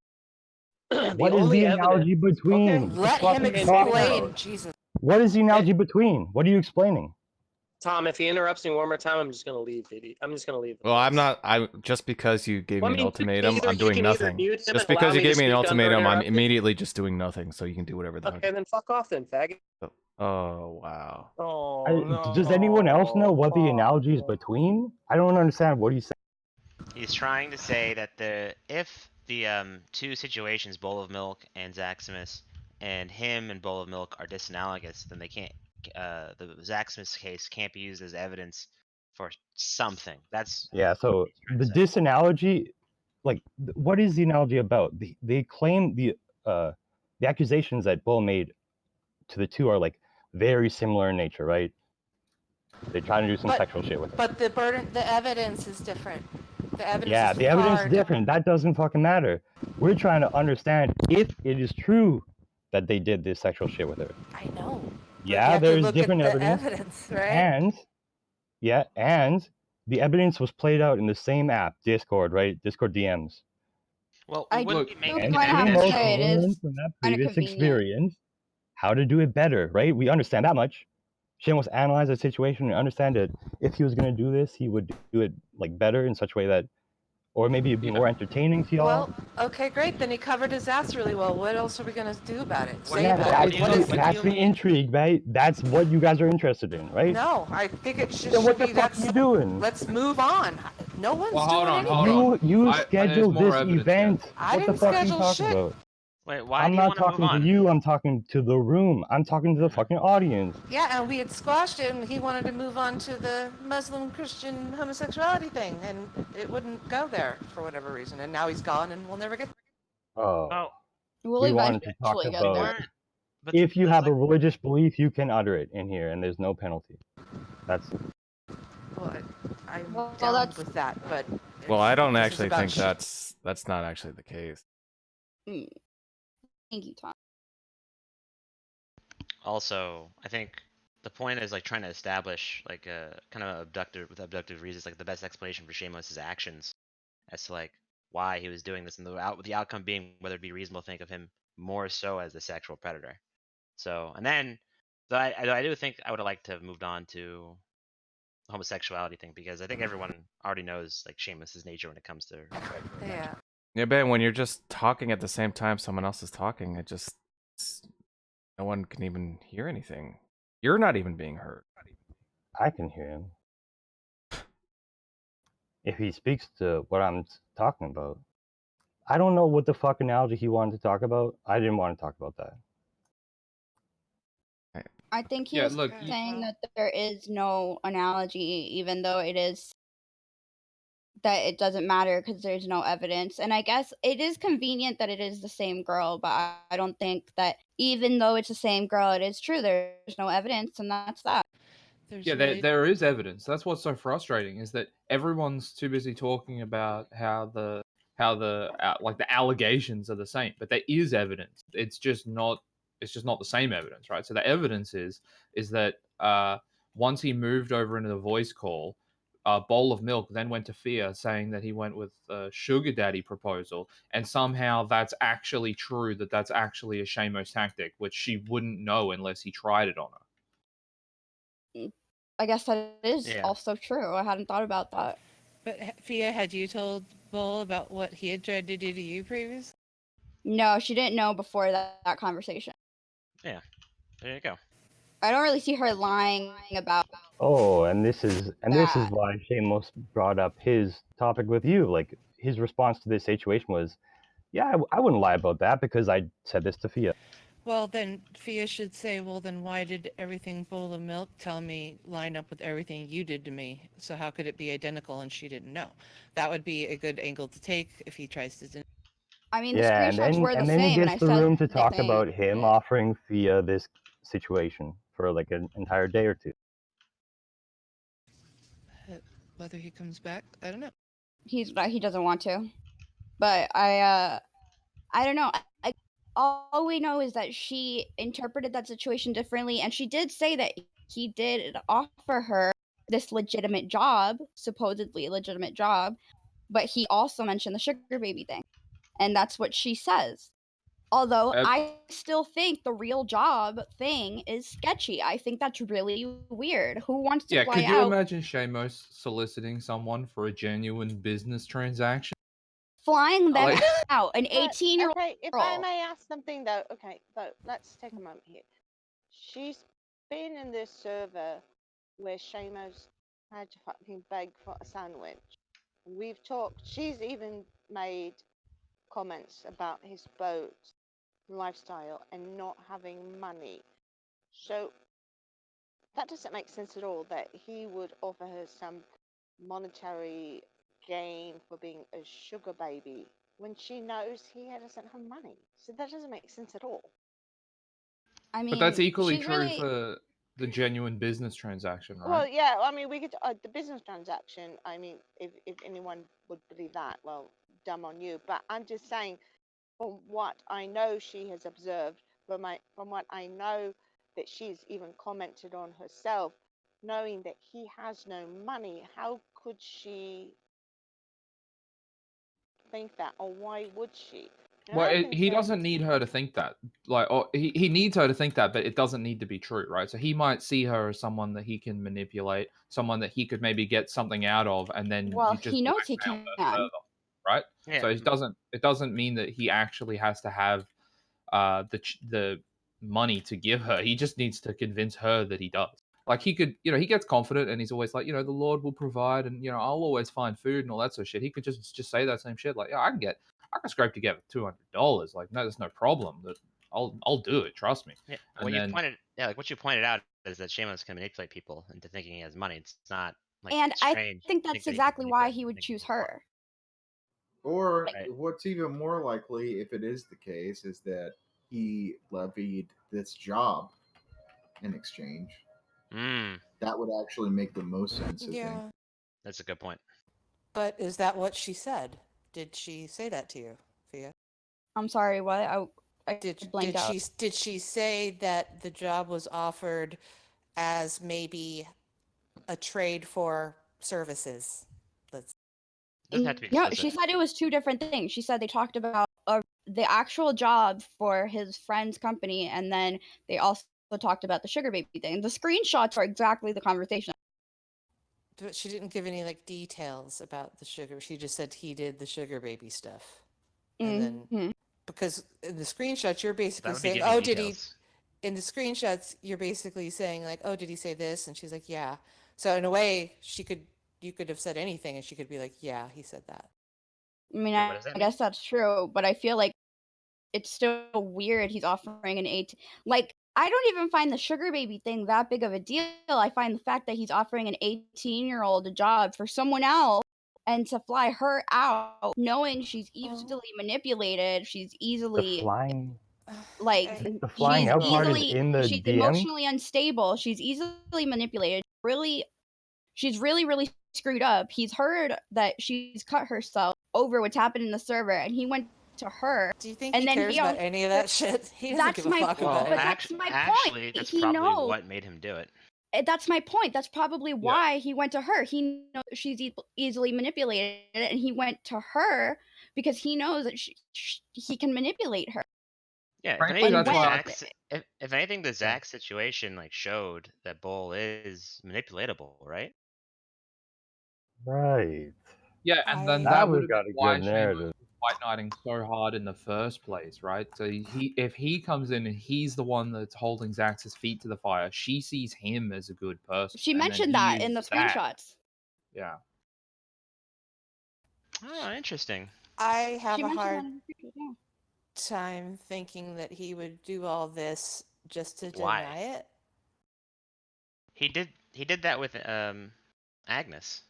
What is the analogy between? Let him explain. Jesus. What is the analogy between? What are you explaining? Tom, if he interrupts me one more time, I'm just going to leave. I'm just going to leave. Well, I'm not. I just because you gave Well, me I an mean, ultimatum, I'm you doing can either nothing. mute him Just and allow because you me to gave me an speak ultimatum, I'm uninterrupted. immediately just doing nothing. So you can do whatever the Okay, then fuck off then, faggot. heck. Oh wow. Oh, no. Does anyone else know what the analogy is between? I don't understand what he's saying. He's trying to say that if the two situations, Bowl of Milk and Zaximus, and him and Bowl of Milk are disanalogous, then they can't. The Zaximus case can't be used as evidence for something. That's Yeah. So the disanalogy, like, what is the analogy about? They claim the accusations that Bull made to the two are like very similar in nature, right? They try to do some sexual shit with it. But the evidence is different. The evidence Yeah, is the evidence is far different. That doesn't fucking matter. We're trying to understand if it is true that they did this sexual shit with her. I know. Yeah, have to there's look different at the evidence. right? And the evidence was played out in the same app, Discord, right? Discord DMs. Well, I wouldn't do we make And kind of have to Shamos say it learned is from that kind of previous convenient. experience how to do it better, right? We understand that much. Shamos analyzed the situation and understand that if he was going to do this, he would do it like better in such a way that, or maybe it'd be more entertaining to y'all. Well, okay, great. Then he covered his ass really well. What else are we gonna do about it? Say Yeah, about it. What is that's the intrigue, right? That's what you guys are interested in, right? No, I think it should, Then what should the be fuck are you doing? Let's move on. No one's Well, doing anything. You there's scheduled more this evidence event. yet. I What the didn't fuck are you schedule talking shit. about? Wait, why I'm do you not want to move talking to on? you. I'm talking to the room. I'm talking to the fucking audience. Yeah, and we had squashed it, and he wanted to move on to the Muslim Christian homosexuality thing, and it wouldn't go there for whatever reason. And now he's gone, and we'll never get. Oh. We'll We wanted to talk eventually get there. about if you have a religious belief, you can utter it in here, and there's no penalty. That's. Well, I'm Well, down that's- with that, but. Well, I don't this is actually about think shit. that's not actually the case. Thank you, Tom. Also, I think the point is like trying to establish like a kind of abductive reasons, like the best explanation for Shamos' actions as to like why he was doing this, and the outcome being whether it be reasonable to think of him more so as a sexual predator. So, and then, so I do think I would have liked to have moved on to the homosexuality thing, because I think everyone already knows like Shamos' nature when it comes to Yeah. Yeah, Ben, when you're just talking at the same time someone else is talking, no one can even hear anything. You're not even being heard. I can hear him. If he speaks to what I'm talking about. I don't know what the fuck analogy he wanted to talk about. I didn't want to talk about that. I think he Yeah, was look, saying that there is no analogy, even though it is that it doesn't matter because there's no evidence. And I guess it is convenient that it is the same girl, but I don't think that even though it's the same girl, it is true. There's no evidence, and that's that. yeah, there is evidence. That's what's so frustrating, is that everyone's too busy talking about how the like the allegations are the same, but there is evidence. It's just not the same evidence, right? So the evidence is that once he moved over into the voice call, a bowl of milk then went to Fia saying that he went with a sugar daddy proposal, and somehow that's actually true, that's actually a Shamos tactic, which she wouldn't know unless he tried it on her. I guess that is Yeah. also true. I hadn't thought about that. But Fia, had you told Bull about what he had tried to do to you previously? No, she didn't know before that conversation. Yeah, there you go. I don't really see her lying about Oh, and this is that. why Shamos brought up his topic with you. Like his response to this situation was, "Yeah, I wouldn't lie about that because I said this to Fia." Well, then Fia should say, well, then why did everything Bowl of Milk tell me line up with everything you did to me? So how could it be identical and she didn't know? That would be a good angle to take if he tries to deny. I mean, the Yeah, screenshots were the and then he same, and gets I the said room to the talk same. about him offering Fia this situation for like an entire day or two. Whether he comes back, I don't know. He doesn't want to, but I don't know. All we know is that she interpreted that situation differently, and she did say that he did offer her this legitimate job, supposedly legitimate job, but he also mentioned the sugar baby thing, and that's what she says. Although I still think the real job thing is sketchy. I think that's really weird. Who wants to Yeah, fly could you out? imagine Shamos soliciting someone for a genuine business transaction? Flying them Like, out, an 18-year-old Okay, if I girl. may ask something though, let's take a moment here. She's been in this server where Shamos had to fucking beg for a sandwich. We've talked, she's even made comments about his boat lifestyle and not having money. So that doesn't make sense at all that he would offer her some monetary gain for being a sugar baby when she knows he doesn't have money. So that doesn't make sense at all. I but that's mean, equally she's true really for the genuine business transaction, Well, right? yeah, I mean, we could the business transaction. I mean, if anyone would believe that, well, dumb on you. But I'm just saying, from what I know, she has observed from what I know that she's even commented on herself, knowing that he has no money. How could she think that, or why would she? And Well, I'm he concerned. doesn't need her to think that. Like, or he needs her to think that, but it doesn't need to be true, right? So he might see her as someone that he can manipulate, someone that he could maybe get something out of, and then well, you just he knows he blackmail her can. further, right? Yeah. So it doesn't mean that he actually has to have the money to give her. He just needs to convince her that he does. Like he could, he gets confident and he's always like, the Lord will provide, and I'll always find food and all that sort of shit. He could just say that same shit, like, yeah, I can scrape together $200. Like, no, there's no problem. That I'll do it. Trust me. Yeah. And then Like what you pointed out is that Shamos can manipulate people into thinking he has money. It's not like And I strange think to think that's that he can exactly why manipulate he into would thinking choose he's smart. her. Or Right. what's even more likely, if it is the case, is that he levied this job in exchange. That would actually make the most sense, I think. That's a good point. But is that what she said? Did she say that to you, Fia? I'm sorry, what? I blanked Did out. she say that the job was offered as maybe a trade for services. Let's. Doesn't have to be No, explicit. she said it was two different things. She said they talked about the actual job for his friend's company, and then they also talked about the sugar baby thing. The screenshots are exactly the conversation. But she didn't give any like details about the sugar. She just said he did the sugar baby stuff. And then because in the screenshots you're That basically would be saying, giving "Oh, did he?" details. In the screenshots you're basically saying like, "Oh, did he say this?" And she's like, "Yeah." So in a way, you could have said anything and she could be like, "Yeah, he said that." I mean, Wait, what does that I mean? guess that's true, but I feel like it's still weird he's offering an 8. Like, I don't even find the sugar baby thing that big of a deal. I find the fact that he's offering an 18-year-old a job for someone else and to fly her out knowing she's easily manipulated, she's The easily flying, like the flying out part is in the she's DMs. emotionally unstable, she's easily manipulated, she's really screwed up. He's heard that she's cut herself over what's happened in the server, and he went to her. Do you think And he then cares he about also, any of that shit? He doesn't that's give a my fuck about but it. that's my Actually, point. that's He probably knows. what made him do it. That's my point. That's probably why he went to her. He knows she's easily manipulated, and he went to her because he knows that he can manipulate her. Yeah, if Frankly, anything, that's the why. Zach's, if anything, the Zach situation like showed that Bull is manipulatable, right? Right. Yeah, and then That that would was have got been a why good Shamos narrative. was white knighting so hard in the first place, right? So if he comes in and he's the one that's holding Zax's feet to the fire, she sees him as a good person. She and then mentioned he that in the uses that. screenshots. Yeah. Oh, interesting. I have She a mentioned hard that in the screenshots, yeah. time thinking that he would do all this just to Why? deny it. He did that with Agnes.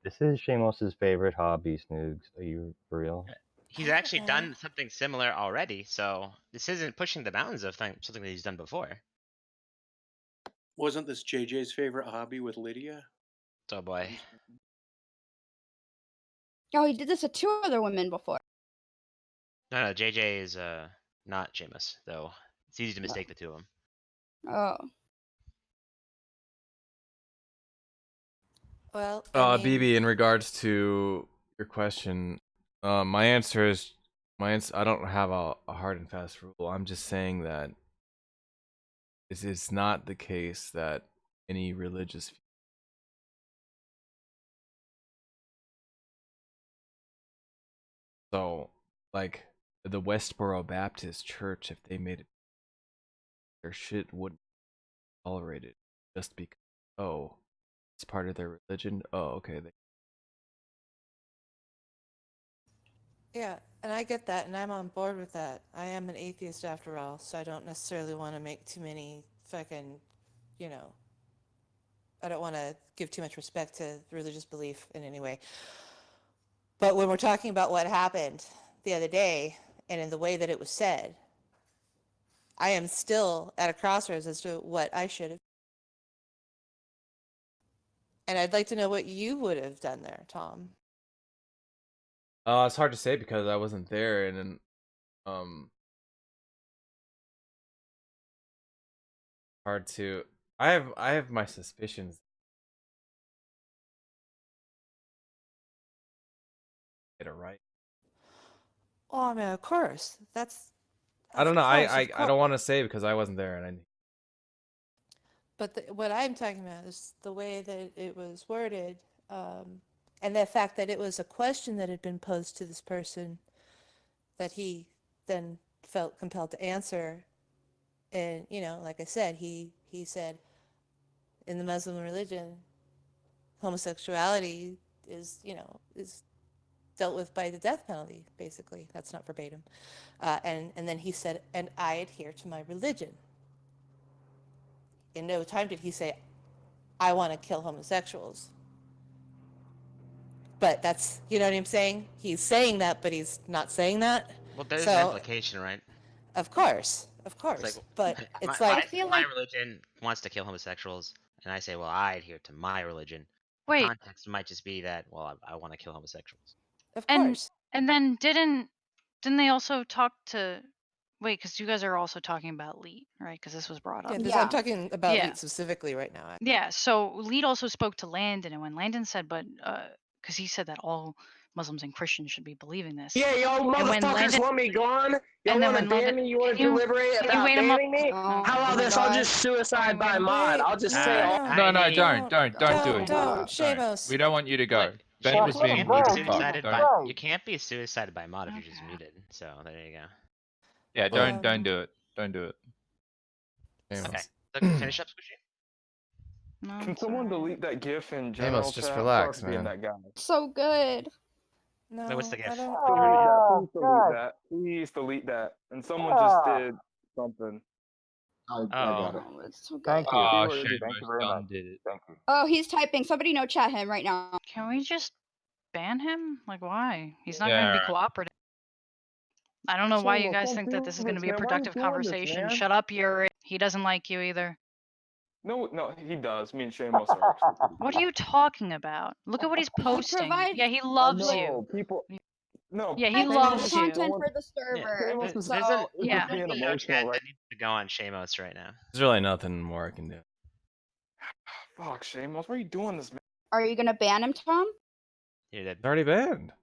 This is Shamos's favorite hobby, Snoogs. Are you for real? He's actually done something similar already, so this isn't pushing the bounds of something that he's done before. Wasn't this JJ's favorite hobby with Lydia? Oh boy. Oh, he did this with 2 other women before. No, JJ is not Shamos, though. It's easy to mistake the two of them. Oh. Well, I mean, BB, in regards to your question, my answer is I don't have a hard and fast rule. I'm just saying that it's not the case that any religious so like the Westboro Baptist Church, if they made it, their shit wouldn't be tolerated just because it's part of their religion. Okay. yeah, and I get that, and I'm on board with that. I am an atheist after all, so I don't necessarily want to make too many fucking, you know, I don't want to give too much respect to religious belief in any way. But when we're talking about what happened the other day and in the way that it was said, I am still at a crossroads as to what I should have. And I'd like to know what you would have done there, Tom. It's hard to say because I wasn't there, and then hard to. I have my suspicions. Get it right. Oh, I mean, of course. I don't know. I Course. don't want to say because I wasn't there, and But what I'm talking about is the way that it was worded, and the fact that it was a question that had been posed to this person that he then felt compelled to answer. And, you know, like I said, he said, in the Muslim religion, homosexuality is, you know, is dealt with by the death penalty, basically. That's not verbatim. And then he said, and I adhere to my religion. In no time did he say, I want to kill homosexuals. But that's, you know what I'm saying? He's saying that, but he's not saying that. Well, there's an So, implication, right? of course. It's like, But it's like, my religion wants to kill homosexuals, and I say, well, I adhere to my religion. Wait. The context might just be that, well, I want to kill homosexuals. Of And course. and then didn't they also talk to Wait, because you guys are also talking about Leet, right? Because this was brought up. Yeah, Yeah. I'm talking about Yeah. Leet specifically right now. Yeah, so Leet also spoke to Landon, and when Landon said, because he said that all Muslims and Christians should be believing this. Yeah, y'all And when motherfuckers Landon, want me gone? Y'all and then want to when ban Landon, me? You want to can you deliberate can you about wait a moment? banning me? Oh, How about my this? I'll God. just suicide by mod. I'll just say all. No, No, don't don't do it. don't, Shamos. We don't want you to go. What? Ben Shamos, was you being can't rude be as fuck. suicided Don't. by you can't be suicided by mod if you're just muted. So there you go. Yeah, don't do it. Don't do it. Okay, Amos. look, finish up, Squishy. No, Can it's someone alright. delete that GIF in general Amos, just chat? I'm sorry relax, for being man. that guy. So good. No, Wait, what's the I gift? don't. Delete that. Please delete God. that. Please delete that. And someone just did something. I Oh, got it. Oh, it's so good. Thank you. Oh, See what it is. Thank you Shamos very much. done did it. Thank you. Oh, he's typing. Somebody no chat him right now. Can we just ban him? Like, why? He's not going Yeah, to be alright. cooperative. I don't know why you Shamos, guys don't think do that this is going to this, be a man. Why are you productive doing this, conversation. man? Shut up, Yuri. He doesn't like you either. No, he does. Me and Shamos are actually pretty What are cool. you talking about? Look at what he's posting. provides Yeah, he I loves you. know people. No, Yeah, he Provides loves you. content for the yeah. server. Shamos is, There's a is Yeah. just being no emotional, chat right? that needs to go on Shamos right now. There's really nothing more I can do. Fuck, Shamos, why are you doing this, man? Are you gonna ban him, Tom? Here, that. It's already banned.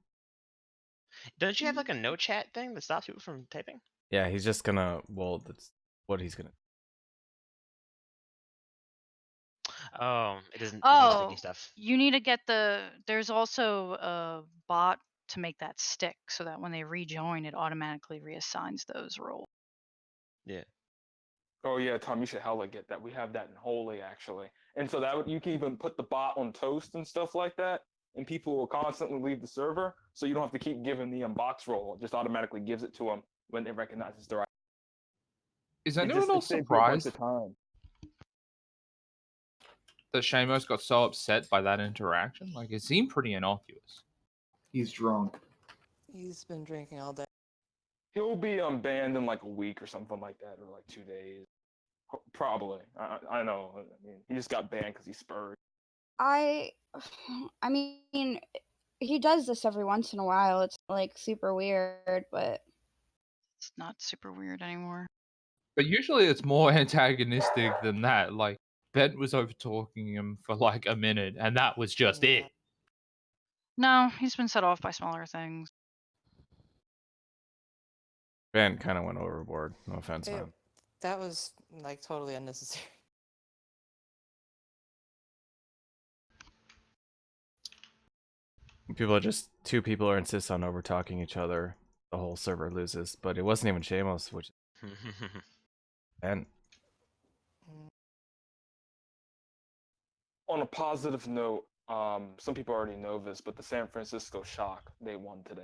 Don't you have like a no chat thing that stops people from typing? Yeah, he's just gonna. Well, that's what he's gonna. Oh, it doesn't. Oh, Sticky stuff. you need to get there's also a bot to make that stick so that when they rejoin, it automatically reassigns those roles. Yeah. Oh yeah, Tom, you should hella get that. We have that in Holy actually, and so that you can even put the bot on toast and stuff like that, and people will constantly leave the server, so you don't have to keep giving the box roll. It just automatically gives it to them when it recognizes the right. Is anyone else saves you a bunch surprised of time. that Shamos got so upset by that interaction? Like, it seemed pretty innocuous. He's drunk. He's been drinking all day. He'll be banned in like a week or something like that, or like 2 days. Probably. I know. I mean, he just got banned because he spurred. I mean, he does this every once in a while. It's like super weird, but It's not super weird anymore. But usually it's more antagonistic than that. Like, Ben was over talking him for like a minute, and that was just it. No, he's been set off by smaller things. Ben kind of went overboard. No offense, It- man. That was like totally unnecessary. People are just two people are insist on over talking each other. The whole server loses. But it wasn't even Shamos, which. And On a positive note, some people already know this, but the San Francisco Shock, they won today.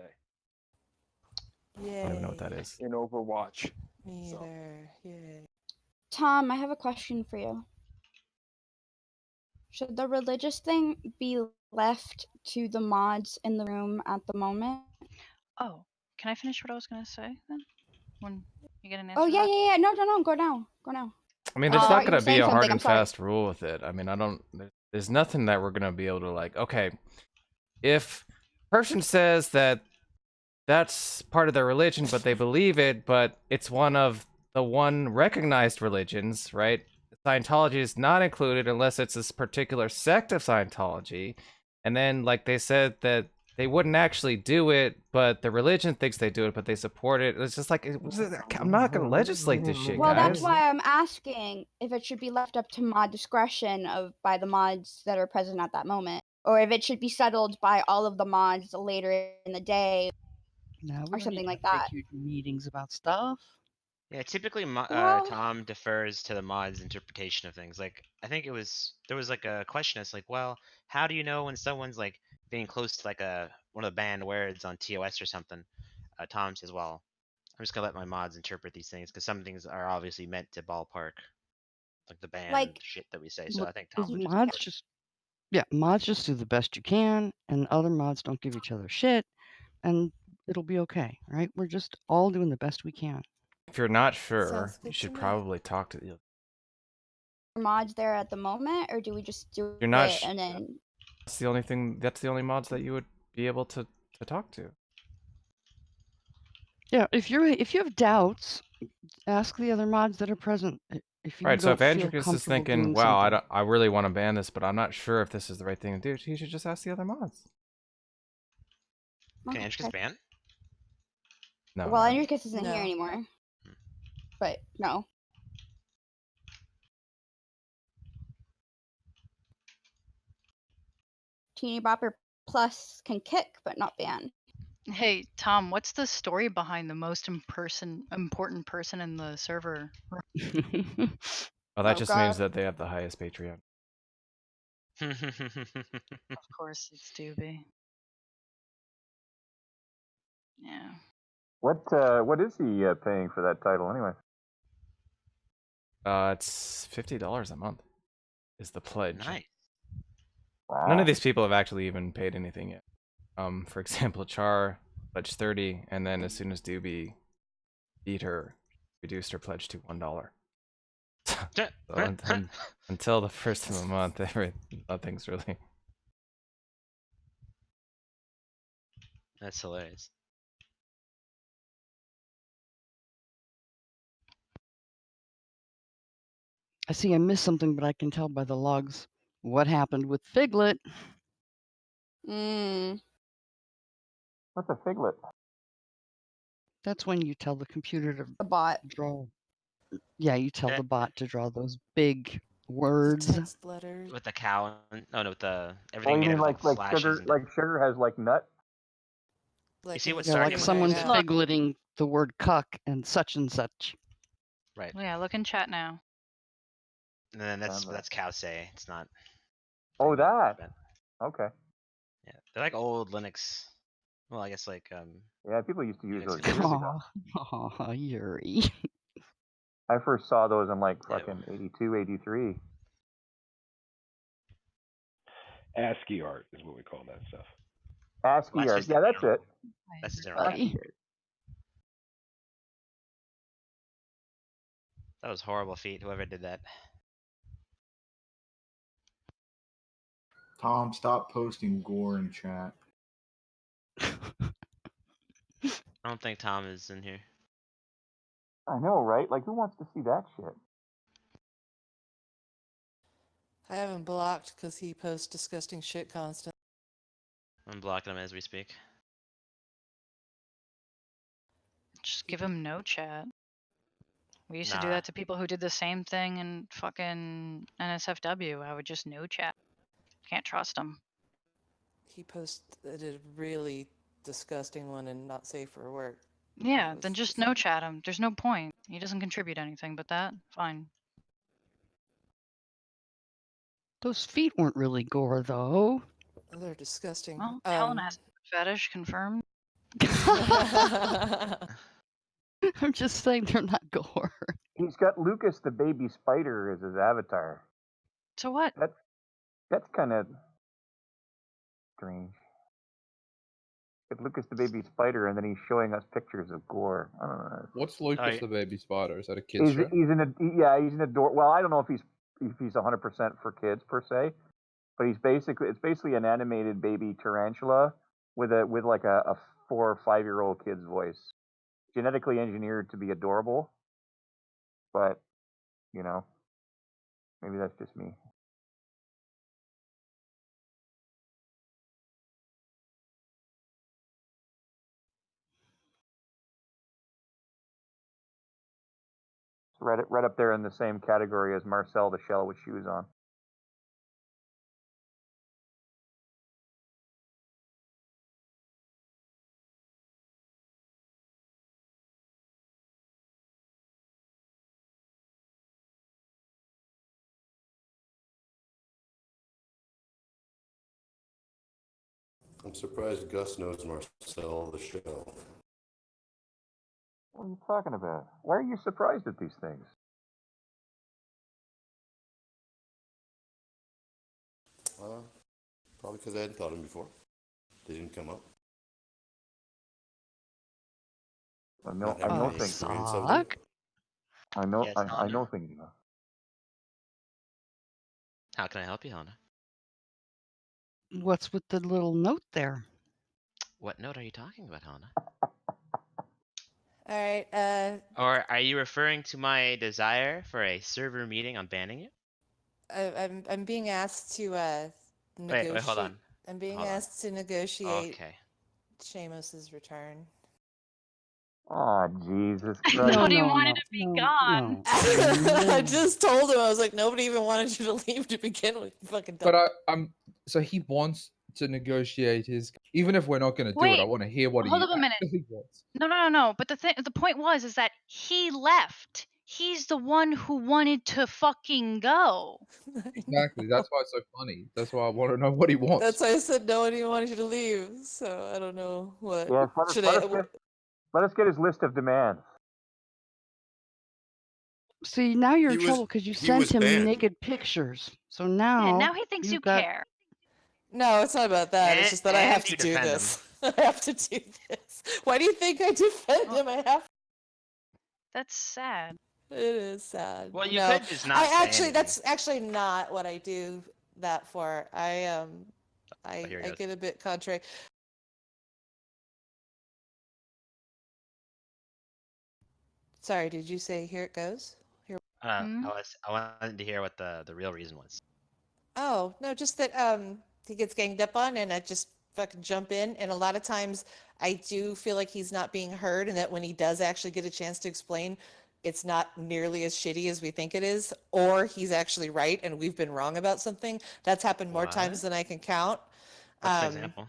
Yay. I don't even know what that is. In Overwatch. Me So. either. Yay. Tom, I have a question for you. Should the religious thing be left to the mods in the room at the moment? Oh, can I finish what I was going to say then? When you get an answer Oh to yeah, that? yeah, yeah. No, go now. I mean, there's I not thought you gonna were be saying a hard something, I'm and sorry. fast rule with it. I mean, there's nothing that we're gonna be able to like. Okay, if a person says that that's part of their religion, but they believe it, but it's one of the recognized religions, right? Scientology is not included unless it's this particular sect of Scientology, and then like they said that they wouldn't actually do it, but the religion thinks they do it, but they support it. It's just like I'm not gonna legislate this shit, Well, guys. that's why I'm asking if it should be left up to mod discretion by the mods that are present at that moment, or if it should be settled by all of the mods later in the day, or something like that. Huge meetings about stuff. Yeah, typically Well- Tom defers to the mod's interpretation of things. Like I think there was like a question that's like, well, how do you know when someone's like being close to like one of the banned words on TOS or something? Tom says, well, I'm just gonna let my mods interpret these things because some things are obviously meant to ballpark like the banned shit that we say. So Look, I think Tom would just mods just mods just do the best you can, and other mods don't give each other shit, and it'll be okay, right? We're just all doing the best we can. If you're not sure, Sounds you good should to me. probably talk to the. Mods there at the moment, or do we just do You're not. it and then? That's the only thing. That's the only mods that you would be able to talk to. Yeah, if you have doubts, ask the other mods that are present. If you Right, so if don't feel Andricus is comfortable thinking, doing wow, something. I really want to ban this, but I'm not sure if this is the right thing to do, he should just ask the other mods. Can Andricus ban? No, Well, no. Andricus isn't here No. anymore. But no. Teeny Bopper Plus can kick, but not ban. Hey, Tom, what's the story behind the most important person in the server? Oh, that just means that they have the highest Patreon. Of course, it's Doobie. Yeah. What is he paying for that title anyway? It's $50 a month is the pledge. Nice. None of Wow. these people have actually even paid anything yet. For example, Char pledged 30, and then as soon as Doobie beat her, reduced her pledge to $1. So until the first of the month, nothing's really. That's hilarious. I see I missed something, but I can tell by the logs what happened with Figlet. What's a figlet? That's when you tell the computer to The bot. draw. Yeah, you tell the bot to draw those big words. Text letters. With the cow and with the Oh, everything you made mean of like like flashes sugar? and Like sugar has like nut? Like see in what the Yeah, like started screen with right someone's now. figleting the word cuck and such and such. right. Yeah, look in chat now. And then that's Sounds that's cow say. It's not. Oh, that. But, Okay. yeah, they're like old Linux. Well, I guess like Yeah, people used to use Unix those commands. years ago. Aw, Yuri. I first saw those in like Yeah. fucking 82, 83. ASCII art is what we call that stuff. ASCII Well, that's art. just Yeah, that's it. That's his Buddy. interruption. ASCII art. That was horrible feat. Whoever did that. Tom, stop posting gore in chat. I don't think Tom is in here. I know, right? Like, who wants to see that shit? I haven't blocked because he posts disgusting shit constantly. I'm blocking him as we speak. Just give him no chat. We used to do Nah. that to people who did the same thing in fucking NSFW. I would just no chat. Can't trust them. He posted a really disgusting one and not safe for work. Yeah, then just no chat him. There's no point. He doesn't contribute anything but that. Fine. Those feet weren't really gore, though. They're disgusting. Well, Helen has a fetish confirmed. I'm just saying they're not gore. He's got Lucas the baby spider as his avatar. So what? That's kind of strange. Get Lucas the baby spider, and then he's showing us pictures of gore. I don't know. What's Lucas Alright. the Baby Spider? Is that a kid's show? He's an adore. Well, I don't know if he's 100% for kids per se, but it's basically an animated baby tarantula with like a 4 or 5-year-old kid's voice, genetically engineered to be adorable. But you know, maybe that's just me. It's right up there in the same category as Marcel the Shell with shoes on. I'm surprised Gus knows Marcel the Shell. What are you talking about? Why are you surprised at these things? Probably because I hadn't thought of them before. They didn't come up. I know Not having any things. experience of them. I know Yes, I Honda. know things. How can I help you, Honda? What's with the little note there? What note are you talking about, Honda? All right. Or are you referring to my desire for a server meeting on banning you? I'm being asked to Wait, hold negotiate. on. I'm being Hold on. asked to negotiate Okay. Shamos's return. Oh, Jesus Christ. No, Nobody no, wanted no, to be no, gone. no, I no. just told him, I was like, nobody even wanted you to leave to begin with. You fucking dumb. But I'm so he wants to negotiate his. Even if we're not going to do it, I Wait, want to hear what hold he up a minute. actually wants. No. But the point was that he left. He's the one who wanted to fucking go. Exactly. That's why it's so funny. That's why I want to know what he wants. That's why I said nobody wanted you to leave. So I don't know what. Yes, Should I? let us get his list of demands. See, now you're He in was trouble because you he sent was him banned. naked pictures. So Yeah, now now he thinks you've you got. care. No, it's not about that. It's just that I have to you do defend him. this. I have to do this. Why do you think I defend him? I have. That's sad. It is sad. Well, you No, could just not I say actually anything. that's actually not what I do that for. I here it I goes. get a bit contrary. Sorry, did you say here it goes? Here. I wanted to hear what the real reason was. Oh, no, just that he gets ganged up on and I just fucking jump in. And a lot of times I do feel like he's not being heard and that when he does actually get a chance to explain, it's not nearly as shitty as we think it is, or he's actually right and we've been wrong about something. That's happened more times than I can count. What's an example?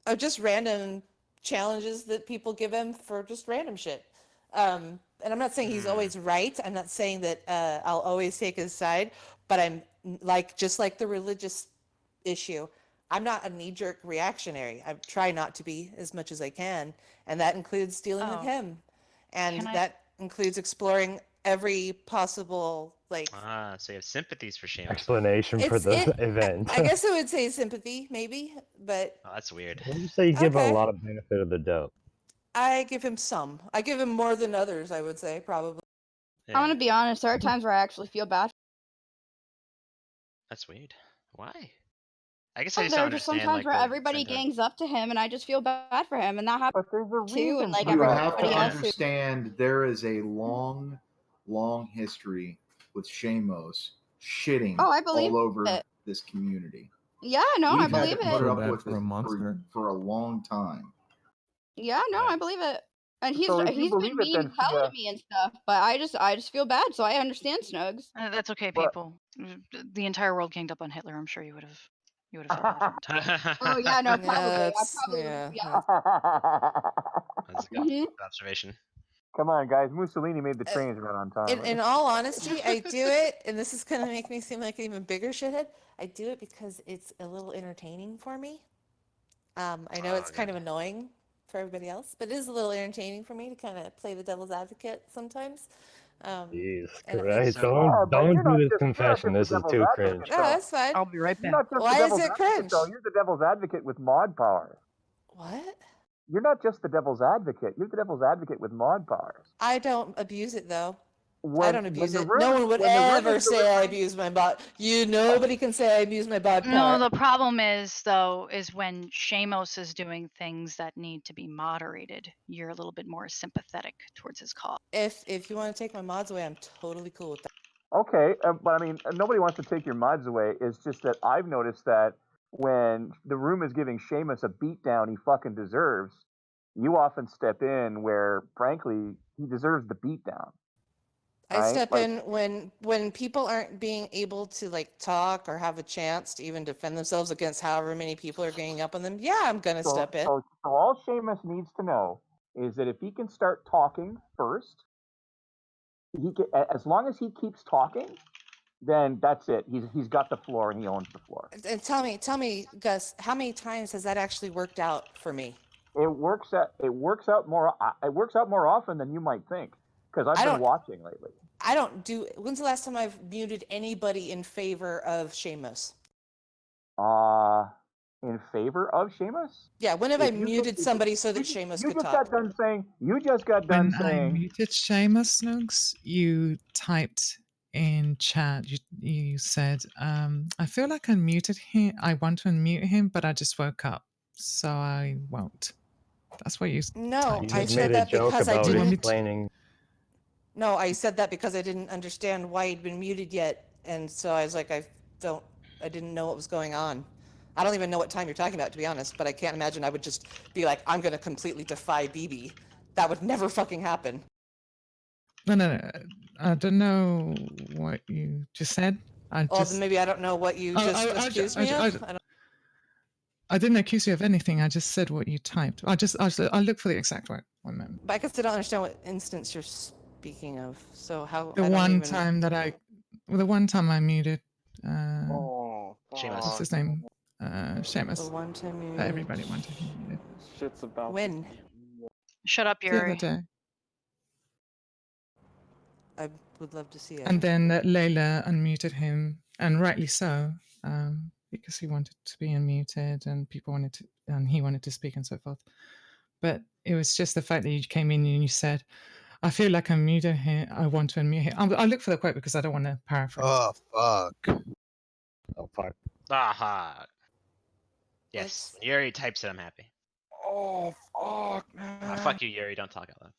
Of just random challenges that people give him for just random shit. And I'm not saying he's always right. I'm not saying that I'll always take his side, but I'm like, just like the religious issue, I'm not a knee-jerk reactionary. I try not to be as much as I can, and that includes dealing with him, and Can I- that includes exploring every possible like. So you have sympathies for Shamos. Explanation for the event. I guess I would say sympathy, maybe, but Oh, that's weird. When you say you give him Okay. a lot of benefit of the doubt. I give him some. I give him more than others, I would say, probably. I'm gonna be honest. There are times where I actually feel bad. That's weird. Why? I guess I just There don't are just understand. sometimes Like where the everybody sentiment. gangs up to him, and I just feel bad for him, and that happens too. And like You have everybody to else who understand there is a long, long history with Shamos shitting Oh, I believe all over it. this community. Yeah, no, I We've had believe to put it. up with it for a long time. Yeah, no, I believe it. And he's So if you he's been believe it, mean then to Pella to me and stuff, but I just feel bad, so I understand Snugs. That's okay, But- people. The entire world ganged up on Hitler. I'm sure you would have felt bad for him. Oh yeah, no, probably. I That's, probably yeah. yeah. That's a good Mhm. observation. Come on, guys. Mussolini made the trains run on time. In all honesty, I do it, and this is gonna make me seem like an even bigger shithead. I do it because it's a little entertaining for me. I know it's kind of annoying for everybody else, but it is a little entertaining for me to kind of play the devil's advocate sometimes. Jeez And Christ, Yeah, but don't you're do not this just confession. This the is devil's too advocate, cringe. No, though. that's fine. I'll be right You're back. not just Why the is devil's it advocate, cringe? though. You're the devil's advocate with mod powers. What? You're not just the devil's advocate. You're the devil's advocate with mod powers. I don't abuse it though. I When don't abuse the it. room, No one would when the room ever is say I abuse my bot. Nobody can say I abuse my bot No, power. the problem is though is when Shamos is doing things that need to be moderated. You're a little bit more sympathetic towards his cause. If you want to take my mods away, I'm totally cool with that. Okay, but I mean, nobody wants to take your mods away. It's just that I've noticed that when the room is giving Seamus a beatdown he fucking deserves, you often step in where, frankly, he deserves the beatdown. I Right? step Like- in when people aren't being able to like talk or have a chance to even defend themselves against however many people are ganging up on them. Yeah, I'm gonna step in. So all Seamus needs to know is that if he can start talking first, as long as he keeps talking, then that's it. He's got the floor and he owns the floor. And tell me, Gus, how many times has that actually worked out for me? It works out more often than you might think, because I've been watching lately. I don't do. When's the last time I've muted anybody in favor of Shamos? In favor of Seamus? Yeah, when have I muted somebody so that Shamos could talk? You just got done When I saying. muted Seamus, Snugs, you typed in chat, you said, I feel like I muted him. I want to unmute him, but I just woke up, so I won't. That's what you No, You typed I in just made said a chat. that joke because I about Do you want me didn't. to? explaining. No, I said that because I didn't understand why he'd been muted yet, and so I was like, I didn't know what was going on. I don't even know what time you're talking about, to be honest, but I can't imagine I would just be like, I'm gonna completely defy BB. That would never fucking happen. No. I don't know what you just said. I Well, then just. maybe I don't know what you just accused me of. I didn't accuse you of anything. I just said what you typed. I'll look for the exact word. One moment. But I guess I don't understand what instance you're speaking of. So how The I don't one even. time that the one time I muted. Oh, What's fuck. his name? The Seamus. one time you. That everybody wanted him muted. Shit's about When? to be Shut up, The other Yuri. day. I would love to see it. And then Layla unmuted him, and rightly so, because he wanted to be unmuted, and and he wanted to speak, and so forth. But it was just the fact that you came in and you said, "I feel like I'm muted here. I want to unmute him." I'll look for the quote because I don't want to paraphrase. Oh fuck. Oh fuck. Aha. Yes. When Yuri types it, I'm happy. Oh fuck, man. Ah, fuck you, Yuri. Don't talk out loud.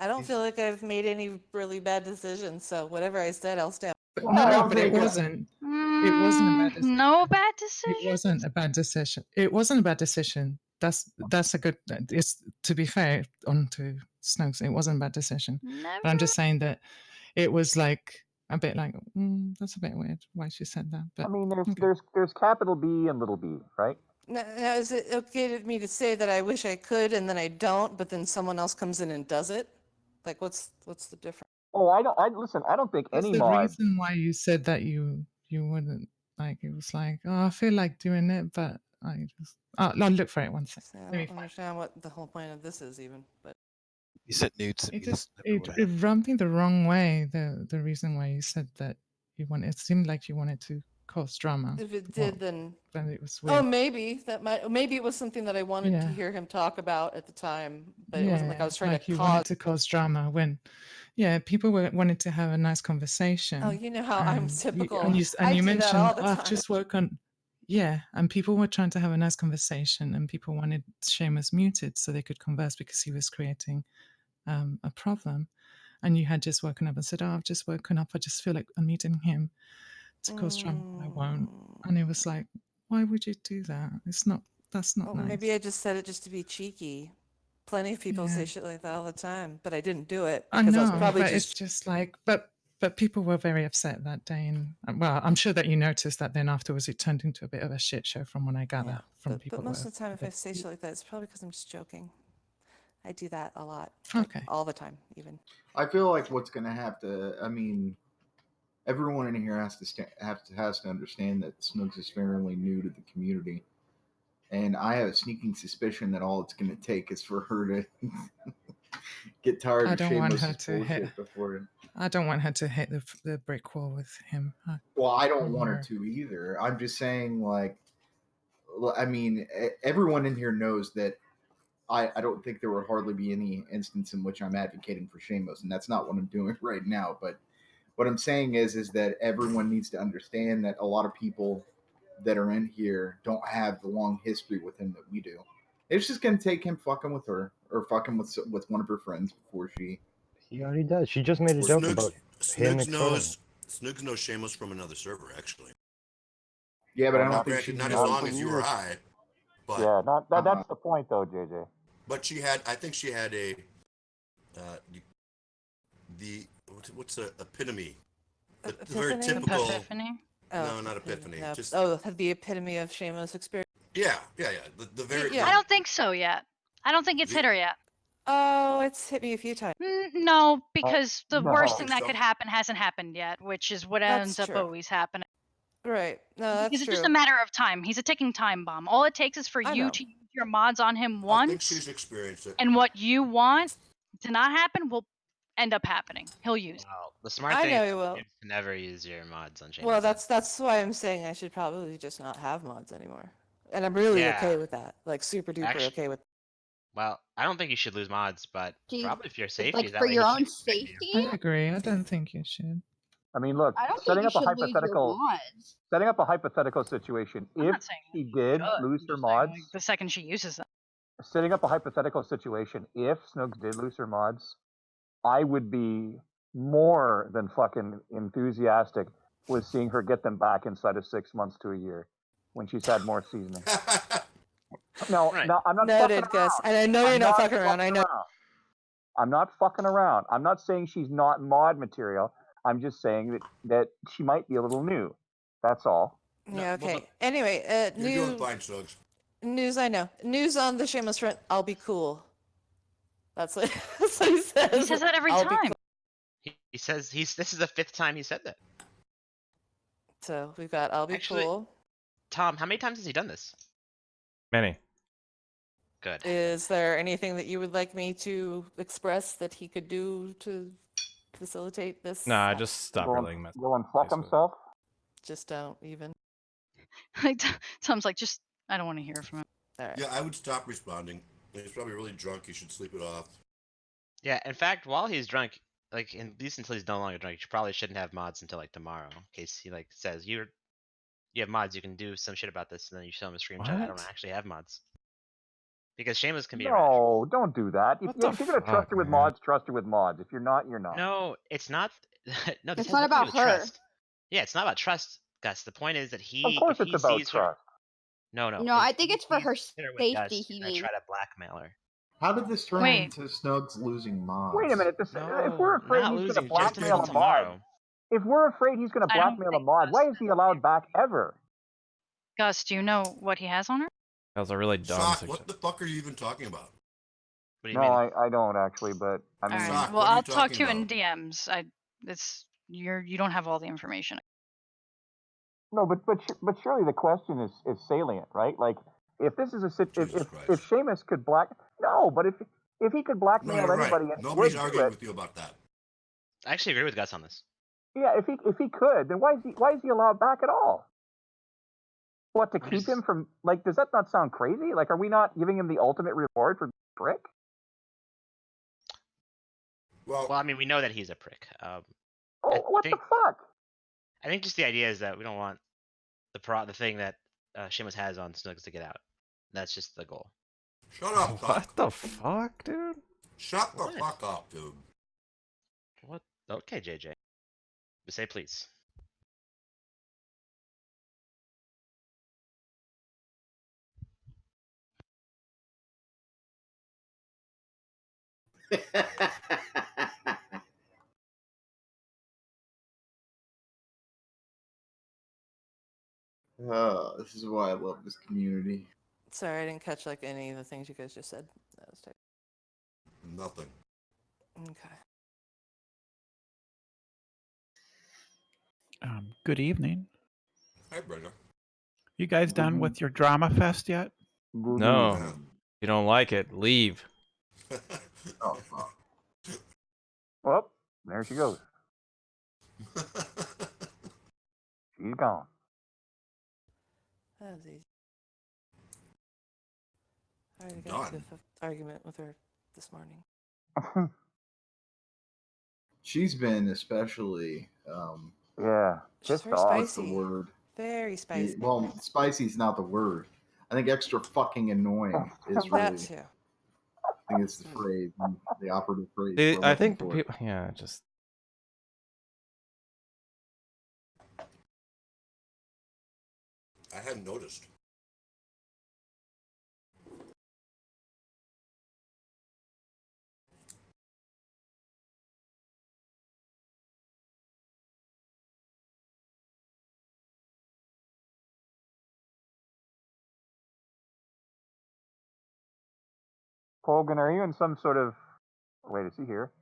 I don't feel like I've made any really bad decisions. So whatever I said, I'll stand. No, but it wasn't. It wasn't a bad decision. No bad decision. It wasn't a bad decision. It wasn't a bad decision. That's a good. It's to be fair on to Snokes. It wasn't a bad decision. Never. But I'm just saying that it was like a bit like that's a bit weird why she said that. But I mean, there's capital B and little b, right? Now, is it okay to me to say that I wish I could and then I don't, but then someone else comes in and does it? Like, what's the difference? Oh, I don't. Listen. I don't think that's any the mod. reason why you said that you wouldn't like. It was like, oh, I feel like doing it, but I just. I'll look for it one second. I don't understand what the whole point of this is even, but. You sent nudes to me. It rubbed me the wrong way. The reason why you said that you wanted, it seemed like you wanted to cause drama. If it did, then. It was Oh, weird. maybe it was something that I wanted to Yeah. hear him talk about at the time, but it wasn't like I was trying like to you cause. wanted to cause drama when, people wanted to have a nice conversation. Oh, you know how I'm and typical. You I do that mentioned, all the "Oh, I've time." just woken. Yeah, and people were trying to have a nice conversation, and people wanted Seamus muted so they could converse because he was creating a problem. And you had just woken up and said, "Oh, I've just woken up. I just feel like unmuting him to cause drama. I won't." And it was like, why would you do that? That's not nice. Maybe I just said it just to be cheeky. Plenty of people say shit like that all the time, but I didn't do it I because I know, was probably but just. it's just like, but people were very upset that day, and well, I'm sure that you noticed that then afterwards it turned into a bit of a shit show from what I gather from people. But most were of the time, a if I bit- say shit like that, it's probably because I'm just joking. I do that a lot. Okay. All the time, even. I feel like what's going to have to. I mean, everyone in here has to understand that Snooks is fairly new to the community, and I have a sneaking suspicion that all it's going to take is for her to get tired I of don't want her Shameless's to hit. bullshit before. I don't want her to hit the brick wall with him. Well, I don't want her to either. I'm just saying, like, I mean, everyone in here knows that I don't think there would hardly be any instance in which I'm advocating for Shamos, and that's not what I'm doing right now. But what I'm saying is that everyone needs to understand that a lot of people that are in here don't have the long history with him that we do. It's just going to take him fucking with her or fucking with one of her friends before she. He already does. She just made a joke about him Snooks exploding. knows Shamos from another server, actually. Yeah, but I Now, don't think granted, she's not as long as you or I. But, Yeah, that's the point, though, JJ. But I think she had a, what's the epitome? The very typical. Epiphany? No, not epiphany. No. Just The epitome of Shamos experience. yeah. The very. I don't think so yet. I don't think it's hit her yet. Oh, it's hit me a few times. No, because the no. worst thing that could happen hasn't happened yet, which is what That's ends up true. always happening. Right. No, that's Because it's true. just a matter of time. He's a ticking time bomb. All it takes is for I you know. to use your mods on him I think once, she's experienced it. and what you want to not happen will end up happening. He'll use it. Well, the smart I thing know is he will. to never use your mods on Shamos. Well, that's why I'm saying I should probably just not have mods anymore. And I'm really okay with that. Like super duper okay with. Well, I don't think you should lose mods, but probably for your safety. Like that for way your he own can't affect you. safety? I agree. I don't think you should. I mean, look, I don't think setting you up a should lose your hypothetical, mods. setting up a hypothetical situation. I'm If not saying she you did should. lose I'm her just saying, mods, like, the second she uses them. setting up a hypothetical situation. If Snooks did lose her mods, I would be more than fucking enthusiastic with seeing her get them back inside of 6 months to a year when she's had more seasoning. No, Right. no, I'm not fucking Noted, Gus. around. And I know you're I'm not not fucking around. I fucking know. around. I'm not fucking around. I'm not saying she's not mod material. I'm just saying that she might be a little new. That's all. Yeah. well, Okay. Anyway, You're doing fine, Suggs. news. I know. News on the Shameless front. I'll be cool. That's what, that's what he says. He says that every I'll be time. cool. He says this is the 5th time he said that. So we've got I'll be Actually, cool. Tom, how many times has he done this? Many. Good. Is there anything that you would like me to express that he could do to facilitate this? Nah, just stop Go relaying and, go and fuck himself. Just don't even. Like, Tom's like, just, I don't want to hear from him. All right. Yeah, I would stop responding. He's probably really drunk. He should sleep it off. Yeah, in fact, while he's drunk, like at least until he's no longer drunk, you probably shouldn't have mods until like tomorrow, in case he like says you have mods, you can do some shit about this, and then you show him a screenshot. I don't What? actually have mods. Because Shamos can be a rash. No, don't do that. If, What the if you're gonna trust fuck, her with man? mods, trust her with mods. If you're not, you're not. No, it's not. No, this It's has not nothing to do about with her. trust. Yeah, it's not about trust, Gus. The point is that Of course, if it's he about sees her, trust. no, No, I think it's for her sees her with safety. Gus, He he's gonna means. try to blackmail her. How did this turn Wait. into Snugs losing mods? Wait a minute. If we're No, afraid not he's losing gonna just blackmail until a mod, tomorrow. if we're afraid he's gonna I don't blackmail a think mod, why Gus is he allowed back ever? Gus, do you know what he has on her? That was a really dumb Sock, suggestion. what the fuck are you even talking about? What do you No, mean? I don't actually, but I All mean, right. Sock, Well, what are you I'll talk talking to you in about? DMs. You don't have all the information. no, but surely the question is salient, right? Like, if this is a Jesus if Christ. Seamus could but if he could No, blackmail you're right. anybody and Nobody's would do arguing it, with you about that. I actually agree with Gus on this. yeah, if he could, then why is he allowed back at all? What, to I'm keep just- him from, like, does that not sound crazy? Like, are we not giving him the ultimate reward for prick? Well, Well, I mean, we know that he's a prick. Oh, what the fuck? I think just the idea is that we don't want the thing that Shamos has on Snugs to get out. That's just the goal. shut up, Sock. What the fuck, dude? Shut the What? fuck up, dude. What? Okay, JJ. But say please. This is why I love this community. Sorry, I didn't catch like any of the things you guys just said. That was terrible. Nothing. Okay. Good evening. Hi, Brenda. You guys done with your drama fest yet? No. If you don't like it, leave. Oh, fuck. Well, there she goes. She's gone. That was easy. I already got into an argument with her this morning. She's been especially yeah, She's pissed very off. What's the spicy. word? Very spicy. Well, spicy's not the word. I think extra fucking annoying is really. That too. I think it's the phrase, the operative phrase. See, we're I looking think for. people, yeah, just I hadn't noticed. Hogan, are you in some sort of... Wait, is he here?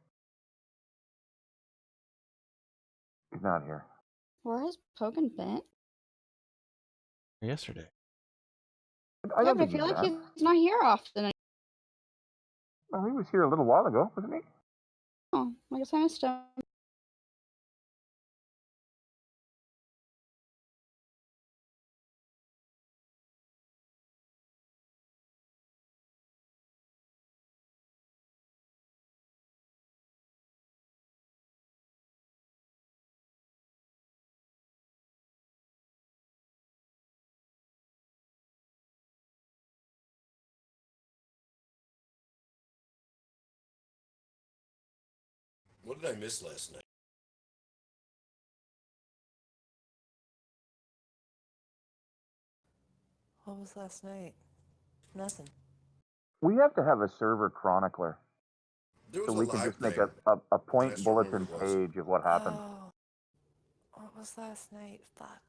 He's not here. Where has Pogan been? yesterday. I Yeah, don't but I think feel he's like back. he's not here often. Well, he was here a little while ago, wasn't he? Oh, I guess I missed him. What did I miss last night? What was last night? Nothing. We have to have a server chronicler There so was a we can live just make thing. a I point just don't remember bulletin what it was. page of what happened. Oh, what was last night? Fuck.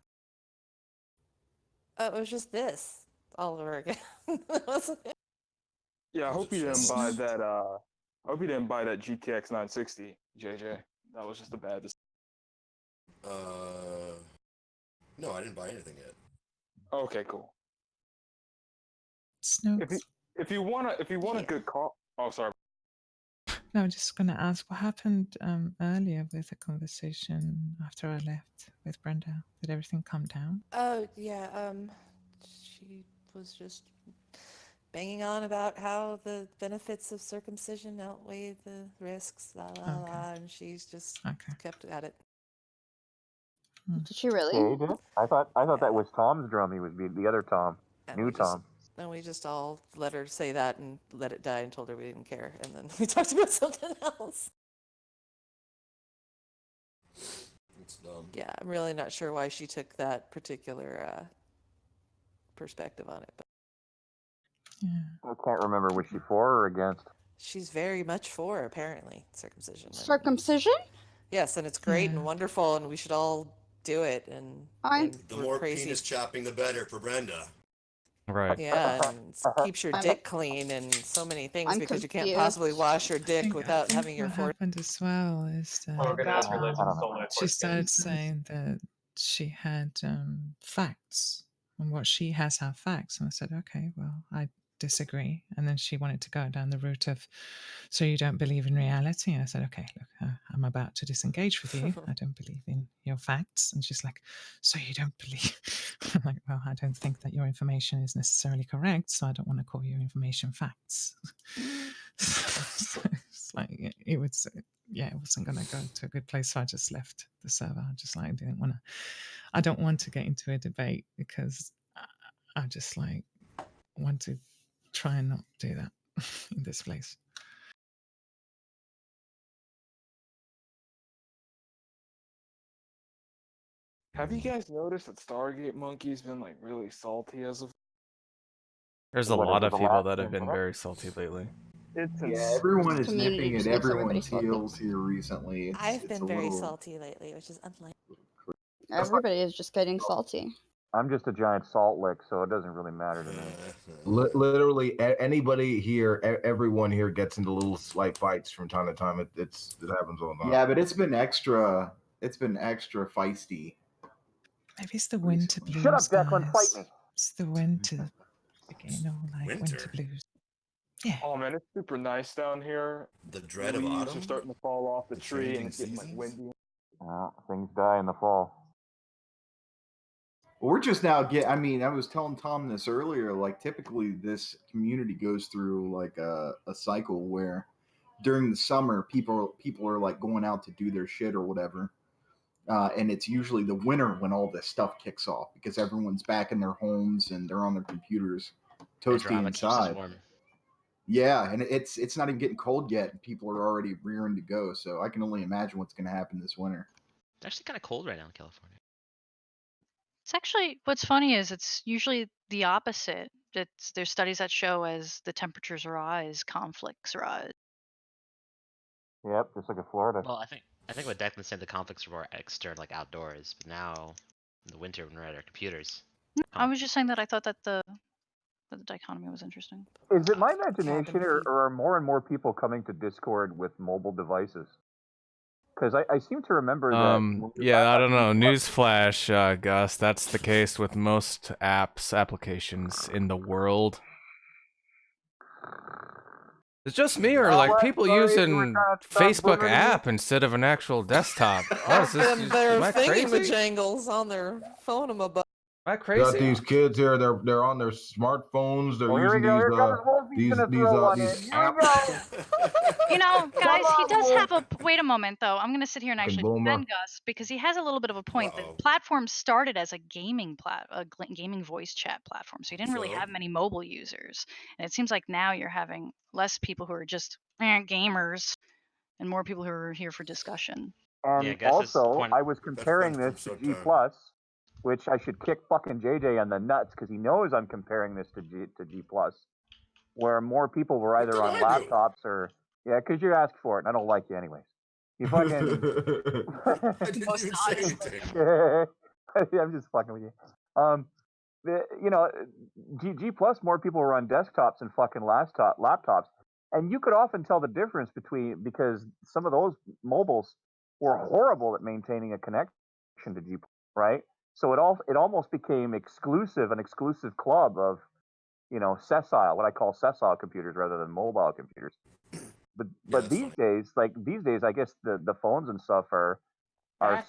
It was just this all over again. That wasn't it. Yeah, I Was hope it you didn't Shamos? buy that. I hope you didn't buy that GTX 960, JJ. That was just a bad decision. No, I didn't buy anything yet. Okay, cool. Snooks. If you want a good call. Oh, sorry. No, I'm just going to ask what happened earlier with the conversation after I left with Brenda. Did everything calm down? Oh, yeah, she was just banging on about how the benefits of circumcision outweigh the risks, la la Okay. la, and she's just Okay. kept at it. Did she really? Okay, did it? I thought that was Tom's drum. He was the other Tom, And new Tom. we just all let her say that and let it die and told her we didn't care, and then we talked about something else. It's dumb. Yeah, I'm really not sure why she took that particular perspective on it, but I can't remember, was she for or against? she's very much for, apparently, circumcision. Circumcision? Yes, and it's great Yeah. and wonderful, and we should all do it. And The we're more crazy. penis chopping, the better for Brenda. Right. Yeah, and keeps your I'm- dick clean and so many things I'm because you can't confused. possibly wash your I dick think without having your what force. happened as well is that Logan has religion stole my she first started saying that she had facts and what she has have facts, and I said, okay, well, I disagree. And then she wanted to go down the route of, so you don't believe in reality? And I said, okay, look, I'm about to disengage with you. I don't believe in your facts. And she's like, so you don't believe? I'm like, well, I don't think that your information is necessarily correct, so I don't want to call your information facts. So it's like it was, yeah, it wasn't going to go to a good place, so I just left the server. I just like didn't want to. I don't want to get into a debate because I just like want to try and not do that in this place. Have you guys noticed that Stargate Monkey's been like really salty as of? There's a What, lot is it of the people last that have been incident? very salty lately. It's Yeah, everyone is Community nipping just at makes everybody everyone's salty. heels here recently. I've It's been a very little. salty lately, which is unlike. Everybody is just getting salty. I'm just a giant salt lick, so it doesn't really matter to me. Literally, anybody here, everyone here gets into little slight fights from time to time. It happens all the time. Yeah, but it's been extra. It's been extra feisty. Maybe it's the winter blues. Shut up, Declan. Guys. Fight me. It's the winter, you know, like winter blues. Yeah. Oh man, it's super nice down here. The dread of Leaves autumn? are starting to fall off the The tree, and changing it's getting like seasons? windy. Things die in the fall. Well, we're just now I mean, I was telling Tom this earlier. Like, typically, this community goes through like a cycle where during the summer, people are like going out to do their shit or whatever. And it's usually the winter when all this stuff kicks off because everyone's back in their homes and they're on their computers, The toasty drama keeps us inside. warm. Yeah, and it's not even getting cold yet, and people are already rearing to go. So I can only imagine what's going to happen this winter. It's actually kind of cold right now in California. It's actually what's funny is it's usually the opposite. There's studies that show as the temperatures rise, conflicts rise. Yep, just like in Florida. Well, I think what Declan said, the conflicts were more external, like outdoors, but now in the winter when we're at our computers. I was just saying that I thought that the dichotomy was interesting. Is it my imagination, or are more and more people coming to Discord with mobile devices? Because I seem to remember that. Yeah, I don't know. Newsflash, Gus. That's the case with most applications in the world. It's just me, or like people using Facebook app instead of an actual desktop. What is this? And their Am I crazy? thingy-majangles on their phone above. Am I Got crazy? these kids here. They're on their smartphones. They're Oh, using these apps. You know, guys, he does Wolf. have a. Wait a moment, though. I'm going to sit here and actually boomer. defend Gus because he has a little bit of a point. The platform started as a gaming gaming voice chat platform, so you didn't really So? have many mobile users. And it seems like now you're having less people who are just gamers and more people who are here for discussion. Yeah, And Gus is also, point. I was comparing this to G Plus, which I should kick fucking JJ on the nuts because he knows I'm comparing this to G Plus, where more people were either on laptops or because you asked for it, and I don't like you anyways. You fucking. I didn't even say anything. I'm just fucking with you. You know, G Plus, more people were on desktops and fucking laptops, and you could often tell the difference because some of those mobiles were horrible at maintaining a connection to G Plus, right? So it almost became an exclusive club of sessile, what I call sessile computers rather than mobile computers. But these days, I guess the phones and stuff are Package